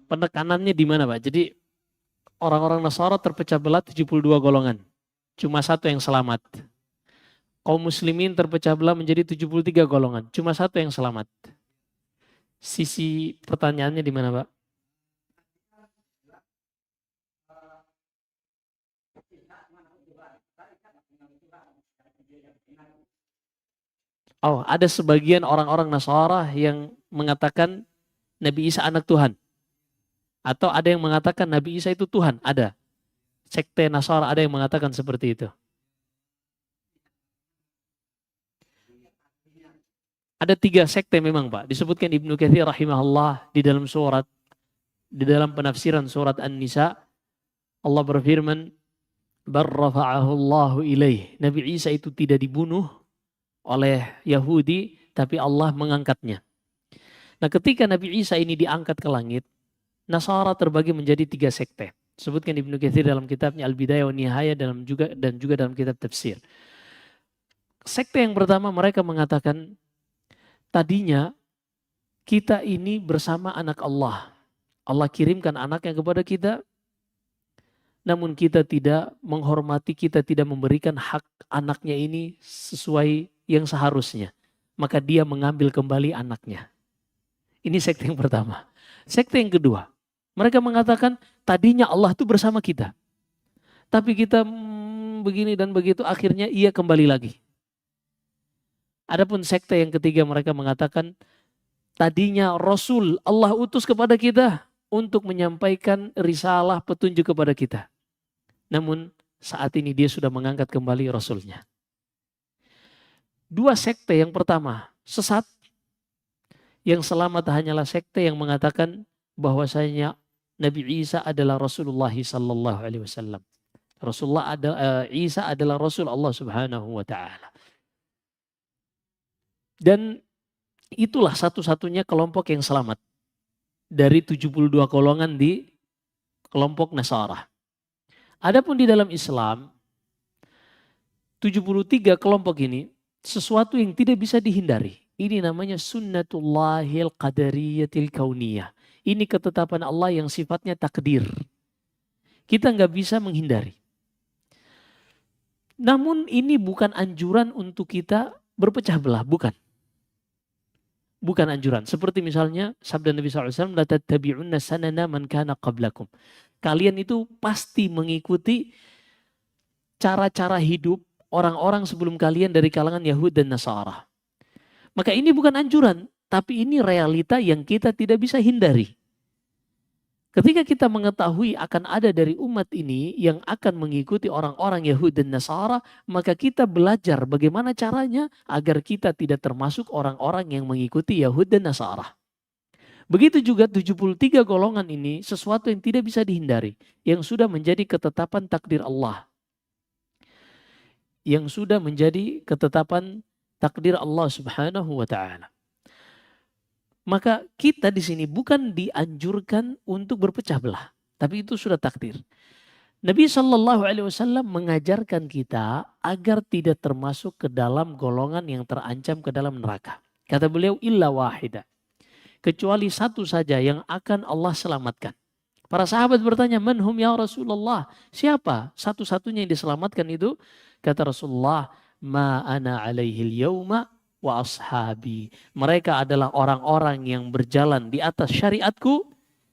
[SPEAKER 1] Penekanannya di mana, Pak? Jadi orang-orang Nasara terpecah belah 72 golongan. Cuma satu yang selamat. Kaum muslimin terpecah belah menjadi 73 golongan. Cuma satu yang selamat. Sisi pertanyaannya di mana, Pak? Oh, ada sebagian orang-orang Nasara yang mengatakan Nabi Isa anak Tuhan. Atau ada yang mengatakan Nabi Isa itu Tuhan. Ada. Sekte Nasara ada yang mengatakan seperti itu. Ada 3 sekte memang, Pak. Disebutkan Ibnu Katsir rahimahullah di dalam penafsiran surat An-Nisa. Allah berfirman, "Barrafa'ahu Allahu ilaih." Nabi Isa itu tidak dibunuh oleh Yahudi, tapi Allah mengangkatnya. Nah, ketika Nabi Isa ini diangkat ke langit, Nasara terbagi menjadi 3 sekte. Sebutkan Ibnu Katsir dalam kitabnya Al-Bidayah wa Nihayah dan juga dalam kitab tafsir. Sekte yang pertama mereka mengatakan, tadinya kita ini bersama anak Allah. Allah kirimkan anaknya kepada kita, namun kita tidak menghormati, kita tidak memberikan hak anaknya ini sesuai yang seharusnya. Maka dia mengambil kembali anaknya. Ini sekte yang pertama. Sekte yang kedua, mereka mengatakan tadinya Allah itu bersama kita. Tapi kita begini dan begitu, akhirnya ia kembali lagi. Adapun sekte yang ketiga mereka mengatakan tadinya Rasul Allah utus kepada kita untuk menyampaikan risalah petunjuk kepada kita. Namun saat ini dia sudah mengangkat kembali Rasulnya. 2 sekte yang pertama sesat. Yang selamat hanyalah sekte yang mengatakan bahwasanya Nabi Isa adalah Rasulullah sallallahu alaihi wasallam. Isa adalah Rasul Allah Subhanahu wa taala. Dan itulah satu-satunya kelompok yang selamat dari 72 golongan di kelompok Nasara. Adapun di dalam Islam 73 kelompok ini sesuatu yang tidak bisa dihindari. Ini namanya sunnatullahil qadariyatil kauniyah. Ini ketetapan Allah yang sifatnya takdir. Kita nggak bisa menghindari. Namun ini bukan anjuran untuk kita berpecah belah, bukan. Bukan anjuran. Seperti misalnya sabda Nabi SAW, la tattabi'unna sanana man kana qablakum. Kalian itu pasti mengikuti cara-cara hidup orang-orang sebelum kalian dari kalangan Yahud dan Nasara. Maka ini bukan anjuran, tapi ini realita yang kita tidak bisa hindari. Ketika kita mengetahui akan ada dari umat ini yang akan mengikuti orang-orang Yahud dan Nasara, maka kita belajar bagaimana caranya agar kita tidak termasuk orang-orang yang mengikuti Yahud dan Nasara. Begitu juga 73 golongan ini sesuatu yang tidak bisa dihindari, yang sudah menjadi ketetapan takdir Allah. Yang sudah menjadi ketetapan takdir Allah Subhanahu wa taala. Maka kita di sini bukan dianjurkan untuk berpecah belah, tapi itu sudah takdir. Nabi Shallallahu Alaihi Wasallam mengajarkan kita agar tidak termasuk ke dalam golongan yang terancam ke dalam neraka. Kata beliau, illa wahida, kecuali satu saja yang akan Allah selamatkan. Para sahabat bertanya, man hum ya Rasulullah? Siapa satu-satunya yang diselamatkan itu? Kata Rasulullah, ma ana alaihil yauma wa ashabi. Mereka adalah orang-orang yang berjalan di atas syariatku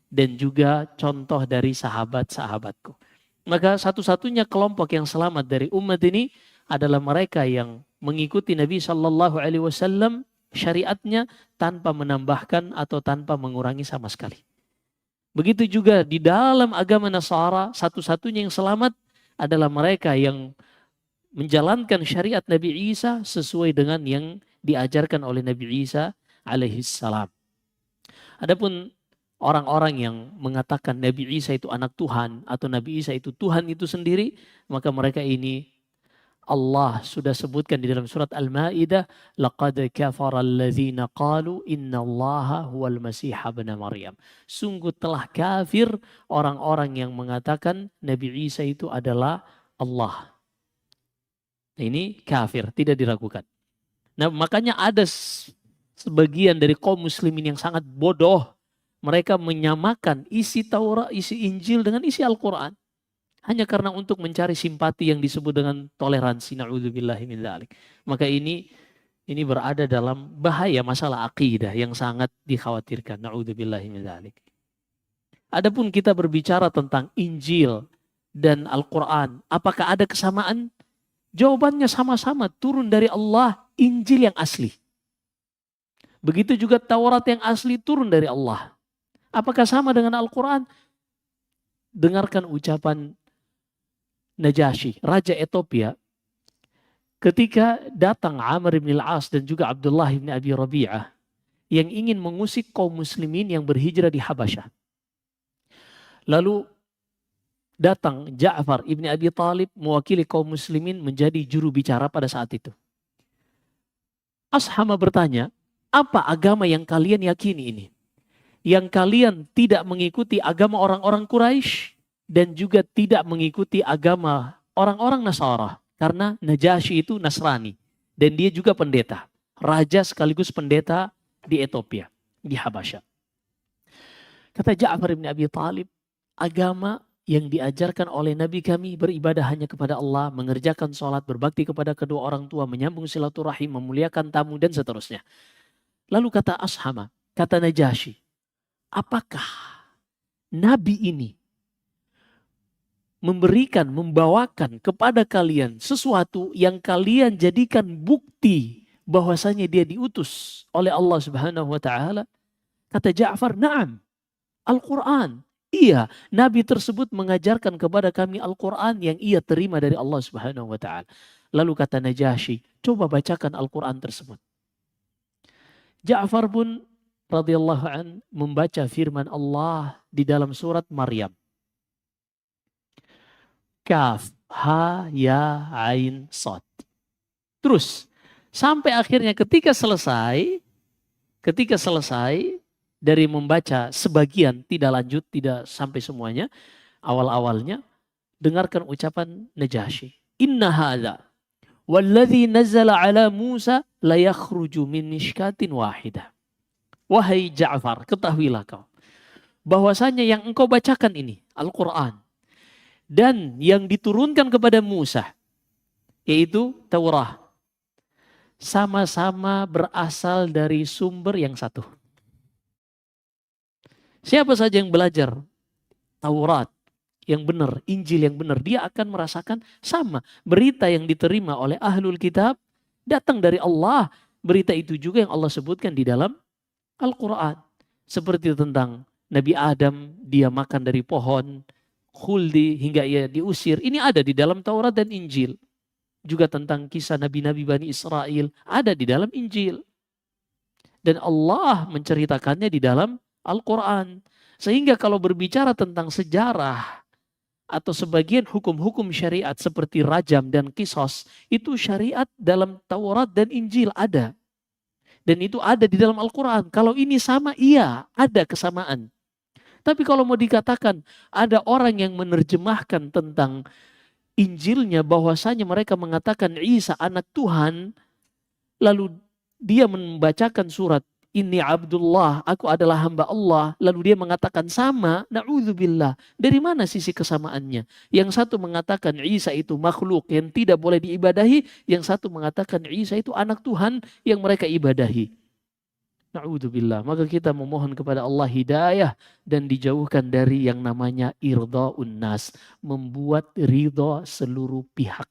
[SPEAKER 1] dan juga contoh dari sahabat-sahabatku. Maka satu-satunya kelompok yang selamat dari umat ini adalah mereka yang mengikuti Nabi Shallallahu Alaihi Wasallam syariatnya tanpa menambahkan atau tanpa mengurangi sama sekali. Begitu juga di dalam agama Nasara, satu-satunya yang selamat adalah mereka yang menjalankan syariat Nabi Isa sesuai dengan yang diajarkan oleh Nabi Isa alaihissalam. Adapun orang-orang yang mengatakan Nabi Isa itu anak Tuhan atau Nabi Isa itu Tuhan itu sendiri, maka mereka ini Allah sudah sebutkan di dalam surat Al-Maidah, laqad kafara alladzina qalu innallaha huwal masih ibn Maryam. Sungguh telah kafir orang-orang yang mengatakan Nabi Isa itu adalah Allah. Nah, ini kafir, tidak diragukan. Nah, makanya ada sebagian dari kaum muslimin yang sangat bodoh. Mereka menyamakan isi Taurat, isi Injil dengan isi Al-Quran. Hanya karena untuk mencari simpati yang disebut dengan toleransi. Na'udzubillahi min dzalik. Maka ini berada dalam bahaya masalah akidah yang sangat dikhawatirkan. Na'udzubillahi min dzalik. Adapun kita berbicara tentang Injil dan Al-Quran, apakah ada kesamaan? Jawabannya sama-sama turun dari Allah, Injil yang asli. Begitu juga Taurat yang asli turun dari Allah. Apakah sama dengan Al-Quran? Dengarkan ucapan Najasyi, Raja Ethiopia, ketika datang Amr bin Al-As dan juga Abdullah bin Abi Rabi'ah yang ingin mengusik kaum muslimin yang berhijrah di Habasyah. Lalu datang Ja'far ibn Abi Talib mewakili kaum muslimin menjadi juru bicara pada saat itu. Ashama bertanya, apa agama yang kalian yakini ini? Yang kalian tidak mengikuti agama orang-orang Quraisy dan juga tidak mengikuti agama orang-orang Nasara. Karena Najasyi itu Nasrani. Dan dia juga pendeta. Raja sekaligus pendeta di Ethiopia. Di Habasyah. Kata Ja'far bin Abi Talib, agama yang diajarkan oleh Nabi kami beribadah hanya kepada Allah, mengerjakan sholat, berbakti kepada kedua orang tua, menyambung silaturahim, memuliakan tamu, dan seterusnya. Lalu kata Ashama, kata Najasyi, apakah Nabi ini membawakan kepada kalian sesuatu yang kalian jadikan bukti bahwasanya dia diutus oleh Allah Subhanahu wa taala? Kata Ja'far, "Na'am. Al-Qur'an." Iya, nabi tersebut mengajarkan kepada kami Al-Qur'an yang ia terima dari Allah Subhanahu wa taala. Lalu kata Najasyi, "Coba bacakan Al-Qur'an tersebut." Ja'far pun radhiyallahu an membaca firman Allah di dalam surat Maryam. Kaf, ha, ya, ain, sod. Terus sampai akhirnya ketika selesai dari membaca sebagian, tidak lanjut, tidak sampai semuanya, awal-awalnya dengarkan ucapan Najasyi. Inna hadza walladzi nazzala ala Musa la yakhruju min mishkatin wahidah. Wahai Ja'far, ketahuilah kau bahwasanya yang engkau bacakan ini Al-Qur'an dan yang diturunkan kepada Musa, yaitu Taurat, sama-sama berasal dari sumber yang satu. Siapa saja yang belajar Taurat yang benar, Injil yang benar, dia akan merasakan sama. Berita yang diterima oleh Ahlul Kitab datang dari Allah. Berita itu juga yang Allah sebutkan di dalam Al-Quran. Seperti tentang Nabi Adam, dia makan dari pohon khuldi hingga ia diusir. Ini ada di dalam Taurat dan Injil. Juga tentang kisah Nabi-Nabi Bani Israel ada di dalam Injil. Dan Allah menceritakannya di dalam Al-Quran. Sehingga kalau berbicara tentang sejarah atau sebagian hukum-hukum syariat seperti rajam dan kisos, itu syariat dalam Taurat dan Injil ada. Dan itu ada di dalam Al-Quran. Kalau ini sama, iya, ada kesamaan. Tapi kalau mau dikatakan ada orang yang menerjemahkan tentang Injilnya bahwasanya mereka mengatakan Isa anak Tuhan, lalu dia membacakan surat Inni Abdullah, aku adalah hamba Allah, lalu dia mengatakan sama, na'udzubillah. Dari mana sisi kesamaannya? Yang satu mengatakan Isa itu makhluk yang tidak boleh diibadahi, yang satu mengatakan Isa itu anak Tuhan yang mereka ibadahi. Na'udzubillah. Maka kita memohon kepada Allah hidayah dan dijauhkan dari yang namanya irda'un nas, membuat ridha seluruh pihak.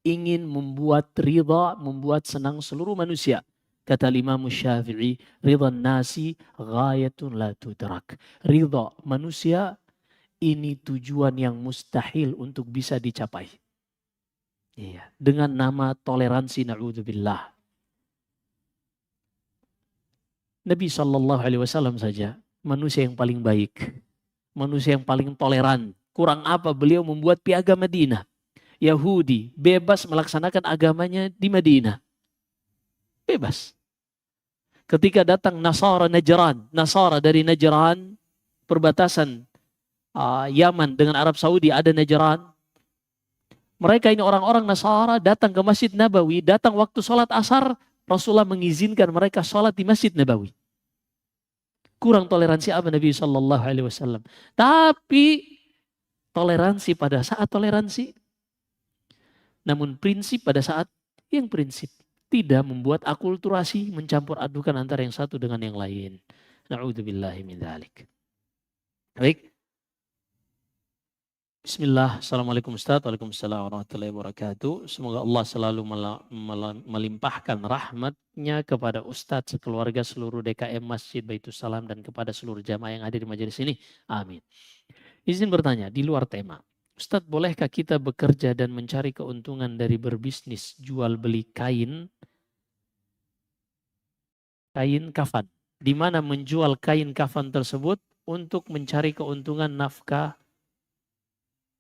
[SPEAKER 1] Ingin membuat ridha, membuat senang seluruh manusia. Kata Imam Syafi'i, ridha nasi ghayatun la tudrak. Ridha manusia ini tujuan yang mustahil untuk bisa dicapai. Iya, dengan nama toleransi, na'udzubillah. Nabi SAW saja manusia yang paling baik, manusia yang paling toleran. Kurang apa beliau membuat piagam Madinah. Yahudi bebas melaksanakan agamanya di Madinah. Bebas. Ketika datang Nasara Najran, Nasara dari Najran, perbatasan Yaman dengan Arab Saudi ada Najran. Mereka ini orang-orang Nasara datang ke Masjid Nabawi, datang waktu sholat asar, Rasulullah mengizinkan mereka sholat di Masjid Nabawi. Kurang toleransi apa Nabi SAW? Tapi toleransi pada saat toleransi, namun prinsip pada saat yang prinsip. Tidak membuat akulturasi mencampur adukan antara yang satu dengan yang lain. Na'udzubillahi min dzalik. Baik. Bismillah. Assalamualaikum Ustaz. Waalaikumsalam warahmatullahi wabarakatuh. Semoga Allah selalu melimpahkan rahmatnya kepada Ustaz, sekeluarga, seluruh DKM Masjid Baitus Salam, dan kepada seluruh jamaah yang hadir di majelis ini. Amin. Izin bertanya, di luar tema. Ustadz, bolehkah kita bekerja dan mencari keuntungan dari berbisnis jual beli kain kafan, di mana menjual kain kafan tersebut untuk mencari keuntungan nafkah,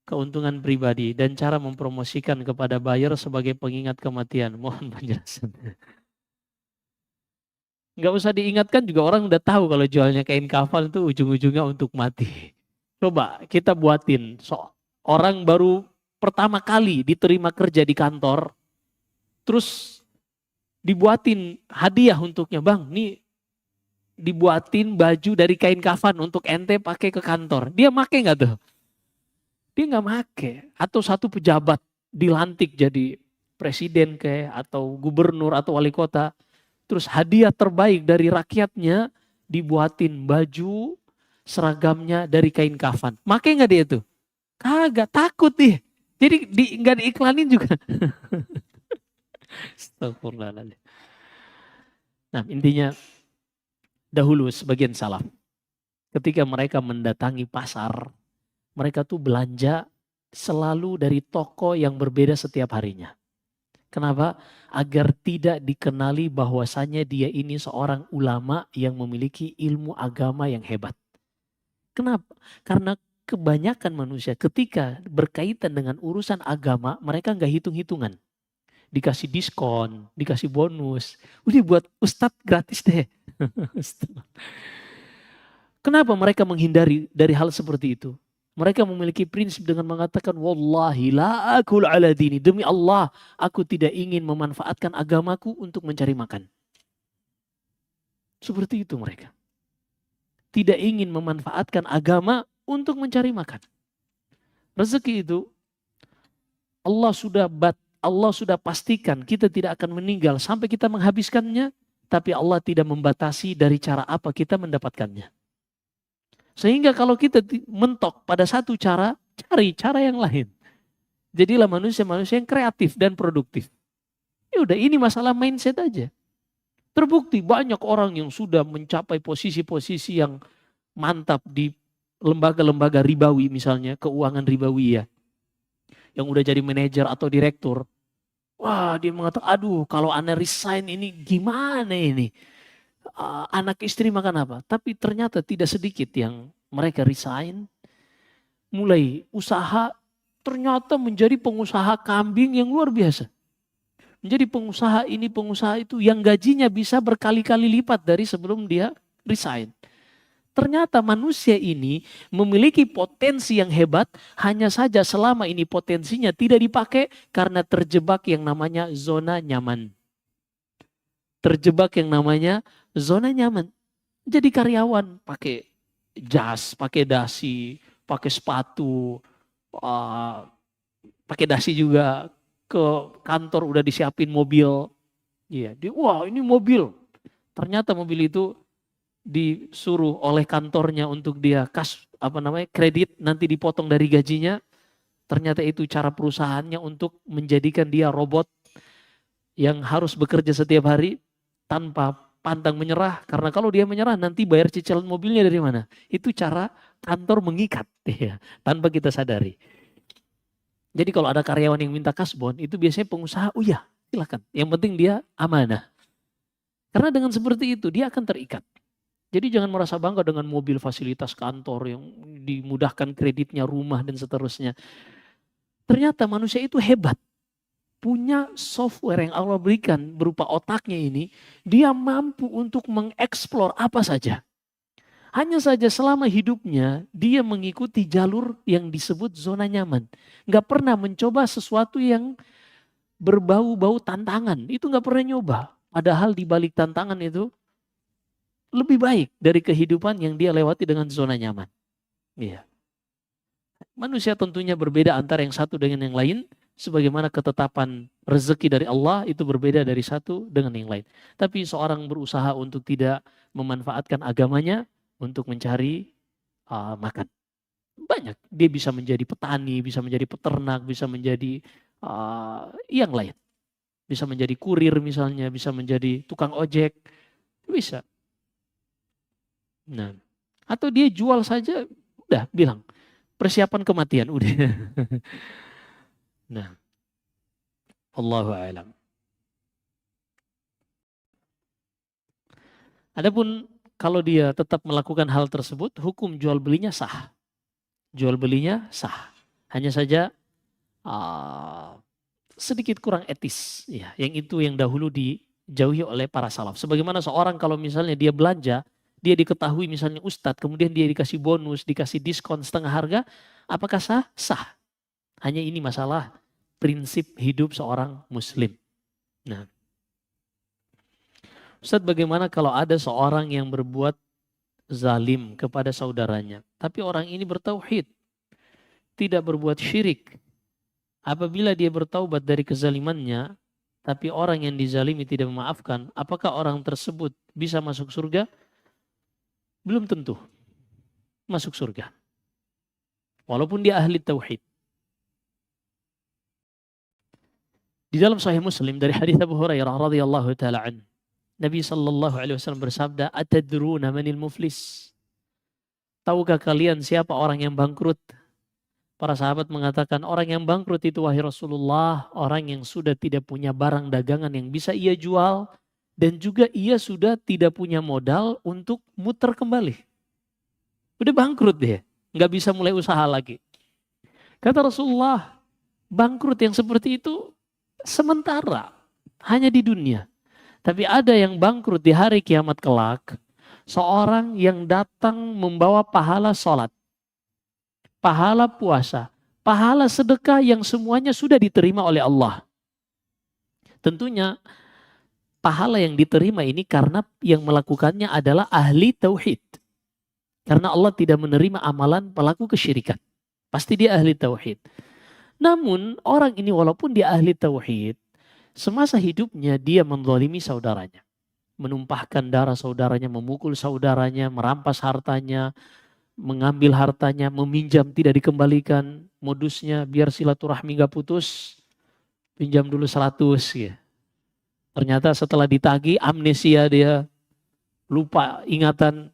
[SPEAKER 1] keuntungan pribadi, dan cara mempromosikan kepada buyer sebagai pengingat kematian? Mohon penjelasan. Nggak usah diingatkan juga, orang udah tahu kalau jualnya kain kafan itu ujung-ujungnya untuk mati. Coba kita buatin orang baru pertama kali diterima kerja di kantor, terus dibuatin hadiah untuknya, bang, nih dibuatin baju dari kain kafan untuk ente pakai ke kantor. Dia make nggak tuh? Dia nggak make. Atau satu pejabat dilantik jadi presiden atau gubernur atau wali kota, terus hadiah terbaik dari rakyatnya dibuatin baju seragamnya dari kain kafan. Make nggak dia tuh? Kagak, takut nih. Jadi nggak diiklanin juga. Astagfirullahaladzim. Nah, intinya dahulu sebagian salaf, ketika mereka mendatangi pasar, mereka tuh belanja selalu dari toko yang berbeda setiap harinya. Kenapa? Agar tidak dikenali bahwasanya dia ini seorang ulama yang memiliki ilmu agama yang hebat. Kenapa? Karena kebanyakan manusia ketika berkaitan dengan urusan agama, mereka nggak hitung-hitungan. Dikasih diskon, dikasih bonus. Udah buat ustadz gratis deh. Kenapa mereka menghindari dari hal seperti itu? Mereka memiliki prinsip dengan mengatakan, wallahi la akul ala dini. Demi Allah, aku tidak ingin memanfaatkan agamaku untuk mencari makan. Seperti itu mereka. Tidak ingin memanfaatkan agama untuk mencari makan. Rezeki itu Allah sudah pastikan kita tidak akan meninggal sampai kita menghabiskannya, tapi Allah tidak membatasi dari cara apa kita mendapatkannya. Sehingga kalau kita mentok pada satu cara, cari cara yang lain. Jadilah manusia-manusia yang kreatif dan produktif. Ya udah, ini masalah mindset aja. Terbukti banyak orang yang sudah mencapai posisi-posisi yang mantap di lembaga-lembaga ribawi, misalnya keuangan ribawi ya. Yang udah jadi manajer atau direktur. Wah, dia mengatakan, aduh kalau Ana resign ini gimana ini? Anak istri makan apa? Tapi ternyata tidak sedikit yang mereka resign, mulai usaha, ternyata menjadi pengusaha kambing yang luar biasa. Menjadi pengusaha ini, pengusaha itu, yang gajinya bisa berkali-kali lipat dari sebelum dia resign. Ternyata manusia ini memiliki potensi yang hebat, hanya saja selama ini potensinya tidak dipakai karena terjebak yang namanya zona nyaman. Terjebak yang namanya zona nyaman. Jadi karyawan pakai jas, pakai dasi, pakai sepatu, pakai dasi juga, ke kantor udah disiapin mobil. Iya, wah ini mobil. Ternyata mobil itu disuruh oleh kantornya untuk dia kredit, nanti dipotong dari gajinya. Ternyata itu cara perusahaannya untuk menjadikan dia robot yang harus bekerja setiap hari tanpa pantang menyerah. Karena kalau dia menyerah nanti bayar cicilan mobilnya dari mana? Itu cara kantor mengikat ya, tanpa kita sadari. Jadi kalau ada karyawan yang minta kasbon, itu biasanya pengusaha, oh ya silakan. Yang penting dia amanah. Karena dengan seperti itu dia akan terikat. Jadi jangan merasa bangga dengan mobil fasilitas kantor yang dimudahkan kreditnya, rumah dan seterusnya. Ternyata manusia itu hebat. Punya software yang Allah berikan berupa otaknya ini, dia mampu untuk mengeksplor apa saja. Hanya saja selama hidupnya dia mengikuti jalur yang disebut zona nyaman. Nggak pernah mencoba sesuatu yang berbau-bau tantangan. Itu nggak pernah nyoba. Padahal di balik tantangan itu lebih baik dari kehidupan yang dia lewati dengan zona nyaman. Iya. Manusia tentunya berbeda antara yang satu dengan yang lain. Sebagaimana ketetapan rezeki dari Allah itu berbeda dari satu dengan yang lain. Tapi seorang berusaha untuk tidak memanfaatkan agamanya untuk mencari makan. Banyak. Dia bisa menjadi petani, bisa menjadi peternak, bisa menjadi yang lain. Bisa menjadi kurir misalnya, bisa menjadi tukang ojek. Bisa. Nah, atau dia jual saja, udah bilang persiapan kematian, udah. Nah, Allahu a'lam. Adapun kalau dia tetap melakukan hal tersebut, hukum jual belinya sah. Jual belinya sah. Hanya saja sedikit kurang etis, ya. Yang itu yang dahulu dijauhi oleh para salaf. Sebagaimana seorang kalau misalnya dia belanja, dia diketahui misalnya ustadz, kemudian dia dikasih bonus, dikasih diskon setengah harga, apakah sah? Sah. Hanya ini masalah prinsip hidup seorang muslim. Nah, Ustadz, bagaimana kalau ada seorang yang berbuat zalim kepada saudaranya, tapi orang ini bertauhid, tidak berbuat syirik. Apabila dia bertaubat dari kezalimannya, tapi orang yang dizalimi tidak memaafkan, apakah orang tersebut bisa masuk surga? Belum tentu masuk surga. Walaupun dia ahli tauhid. Di dalam Sahih Muslim dari hadis Abu Hurairah radhiyallahu taala an, Nabi sallallahu alaihi wasallam bersabda, "Atadruna manil muflis?" Tahukah kalian siapa orang yang bangkrut? Para sahabat mengatakan, orang yang bangkrut itu wahai Rasulullah, orang yang sudah tidak punya barang dagangan yang bisa ia jual dan juga ia sudah tidak punya modal untuk muter kembali. Udah bangkrut dia, nggak bisa mulai usaha lagi. Kata Rasulullah, bangkrut yang seperti itu sementara, hanya di dunia. Tapi ada yang bangkrut di hari kiamat kelak, seorang yang datang membawa pahala sholat, pahala puasa, pahala sedekah yang semuanya sudah diterima oleh Allah. Tentunya pahala yang diterima ini karena yang melakukannya adalah ahli tauhid. Karena Allah tidak menerima amalan pelaku kesyirikan. Pasti dia ahli tauhid. Namun orang ini walaupun dia ahli tauhid, semasa hidupnya dia menzalimi saudaranya. Menumpahkan darah saudaranya, memukul saudaranya, merampas hartanya, mengambil hartanya, meminjam tidak dikembalikan. Modusnya biar silaturahmi gak putus, pinjam dulu 100 ya. Ternyata setelah ditagih amnesia dia, lupa ingatan.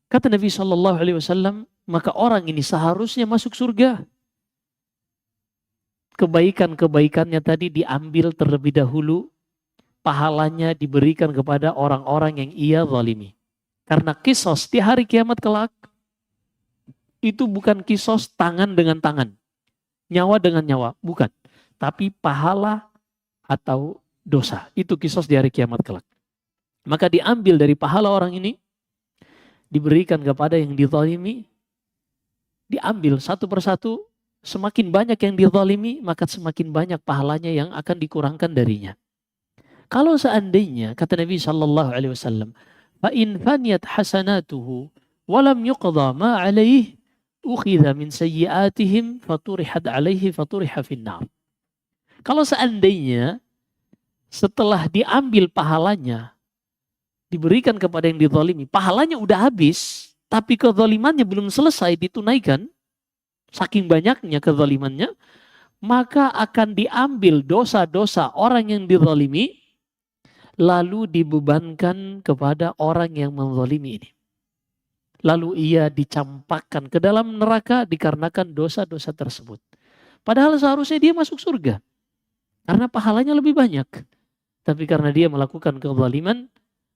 [SPEAKER 1] Kata Nabi SAW, maka orang ini seharusnya masuk surga. Kebaikan-kebaikannya tadi diambil terlebih dahulu, pahalanya diberikan kepada orang-orang yang ia zalimi. Karena kisos di hari kiamat kelak, itu bukan kisos tangan dengan tangan, nyawa dengan nyawa, bukan. Tapi pahala atau dosa, itu kisos di hari kiamat kelak. Maka diambil dari pahala orang ini, diberikan kepada yang dizalimi, diambil satu persatu. Semakin banyak yang dizalimi, maka semakin banyak pahalanya yang akan dikurangkan darinya. Kalau seandainya, kata Nabi SAW, فَإِنْ فَنِيَتْ حَسَنَاتُهُ وَلَمْ يُقْضَى مَا عَلَيْهِ أُخِذَ مِنْ سَيِّئَاتِهِمْ فَطُرِحَتْ عَلَيْهِ فَطُرِحَ فِي النَّارِ. Kalau seandainya setelah diambil pahalanya, diberikan kepada yang dizalimi, pahalanya udah habis, tapi kezalimannya belum selesai ditunaikan, saking banyaknya kezalimannya, maka akan diambil dosa-dosa orang yang dizalimi, lalu dibebankan kepada orang yang menzalimi ini. Lalu ia dicampakkan ke dalam neraka dikarenakan dosa-dosa tersebut. Padahal seharusnya dia masuk surga, karena pahalanya lebih banyak. Tapi karena dia melakukan kezaliman,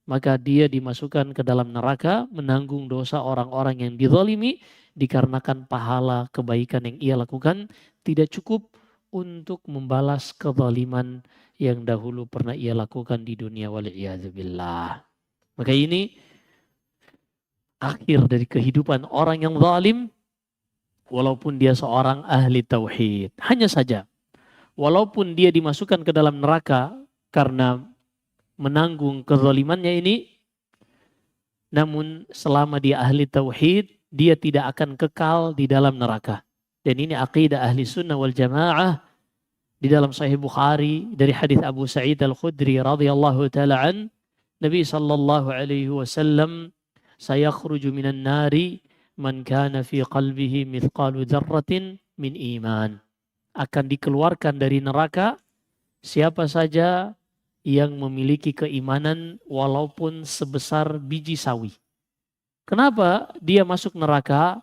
[SPEAKER 1] maka dia dimasukkan ke dalam neraka menanggung dosa orang-orang yang dizalimi dikarenakan pahala kebaikan yang ia lakukan tidak cukup untuk membalas kezaliman yang dahulu pernah ia lakukan di dunia, waliyadzubillah. Maka ini akhir dari kehidupan orang yang zalim walaupun dia seorang ahli tauhid. Hanya saja walaupun dia dimasukkan ke dalam neraka karena menanggung kezalimannya ini, namun selama dia ahli tauhid, dia tidak akan kekal di dalam neraka. Dan ini aqidah ahli sunnah wal jamaah di dalam Sahih Bukhari dari hadis Abu Sa'id Al-Khudri radhiyallahu taala an, Nabi sallallahu alaihi wasallam, "Sayakhruju minan nari man kana fi qalbihi mithqalu dzarratin min iman." Akan dikeluarkan dari neraka siapa saja yang memiliki keimanan walaupun sebesar biji sawi. Kenapa dia masuk neraka?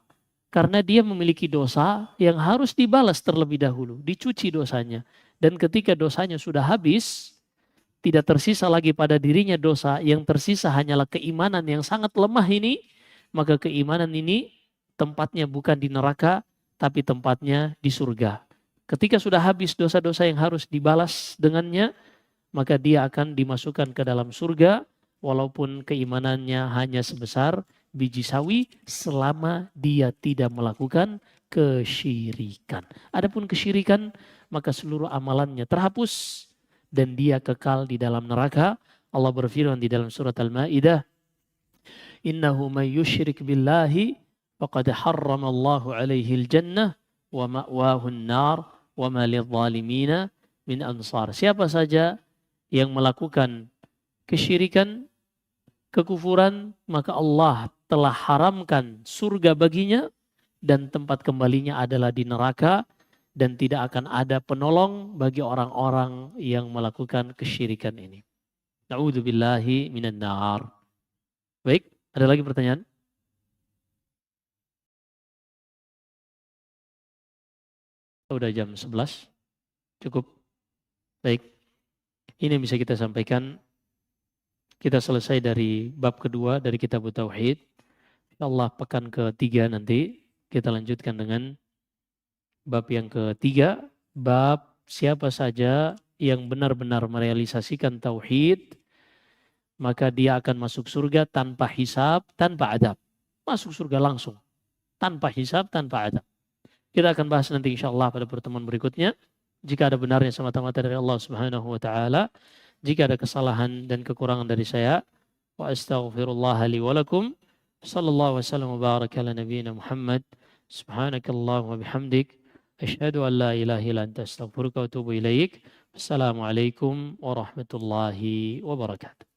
[SPEAKER 1] Karena dia memiliki dosa yang harus dibalas terlebih dahulu, dicuci dosanya. Dan ketika dosanya sudah habis, tidak tersisa lagi pada dirinya dosa, yang tersisa hanyalah keimanan yang sangat lemah ini, maka keimanan ini tempatnya bukan di neraka, tapi tempatnya di surga. Ketika sudah habis dosa-dosa yang harus dibalas dengannya, maka dia akan dimasukkan ke dalam surga walaupun keimanannya hanya sebesar biji sawi selama dia tidak melakukan kesyirikan. Adapun kesyirikan maka seluruh amalannya terhapus dan dia kekal di dalam neraka. Allah berfirman di dalam surat Al-Maidah, "Innahu may yusyrik billahi faqad harramallahu alaihi al-jannah wa ma'wahu an-nar wa ma lidh-dhalimina min ansar." Siapa saja yang melakukan kesyirikan, kekufuran, maka Allah telah haramkan surga baginya dan tempat kembalinya adalah di neraka dan tidak akan ada penolong bagi orang-orang yang melakukan kesyirikan ini. Na'udzubillahi minan nar. Baik, ada lagi pertanyaan? Sudah jam 11. Cukup. Baik. Ini yang bisa kita sampaikan. Kita selesai dari bab kedua dari kitab Tauhid. Insyaallah pekan ketiga nanti kita lanjutkan dengan bab yang ketiga. Bab siapa saja yang benar-benar merealisasikan Tauhid, maka dia akan masuk surga tanpa hisab, tanpa adab. Masuk surga langsung. Tanpa hisab, tanpa adab. Kita akan bahas nanti insyaallah pada pertemuan berikutnya. Jika ada benarnya semata-mata dari Allah Subhanahu wa taala, jika ada kesalahan dan kekurangan dari saya, wa astaghfirullah li wa lakum. Sallallahu wasallam wa baraka ala nabiyyina Muhammad. Subhanakallahumma bihamdik, asyhadu an la ilaha illa anta astaghfiruka wa atubu ilaik. Assalamualaikum warahmatullahi wabarakatuh.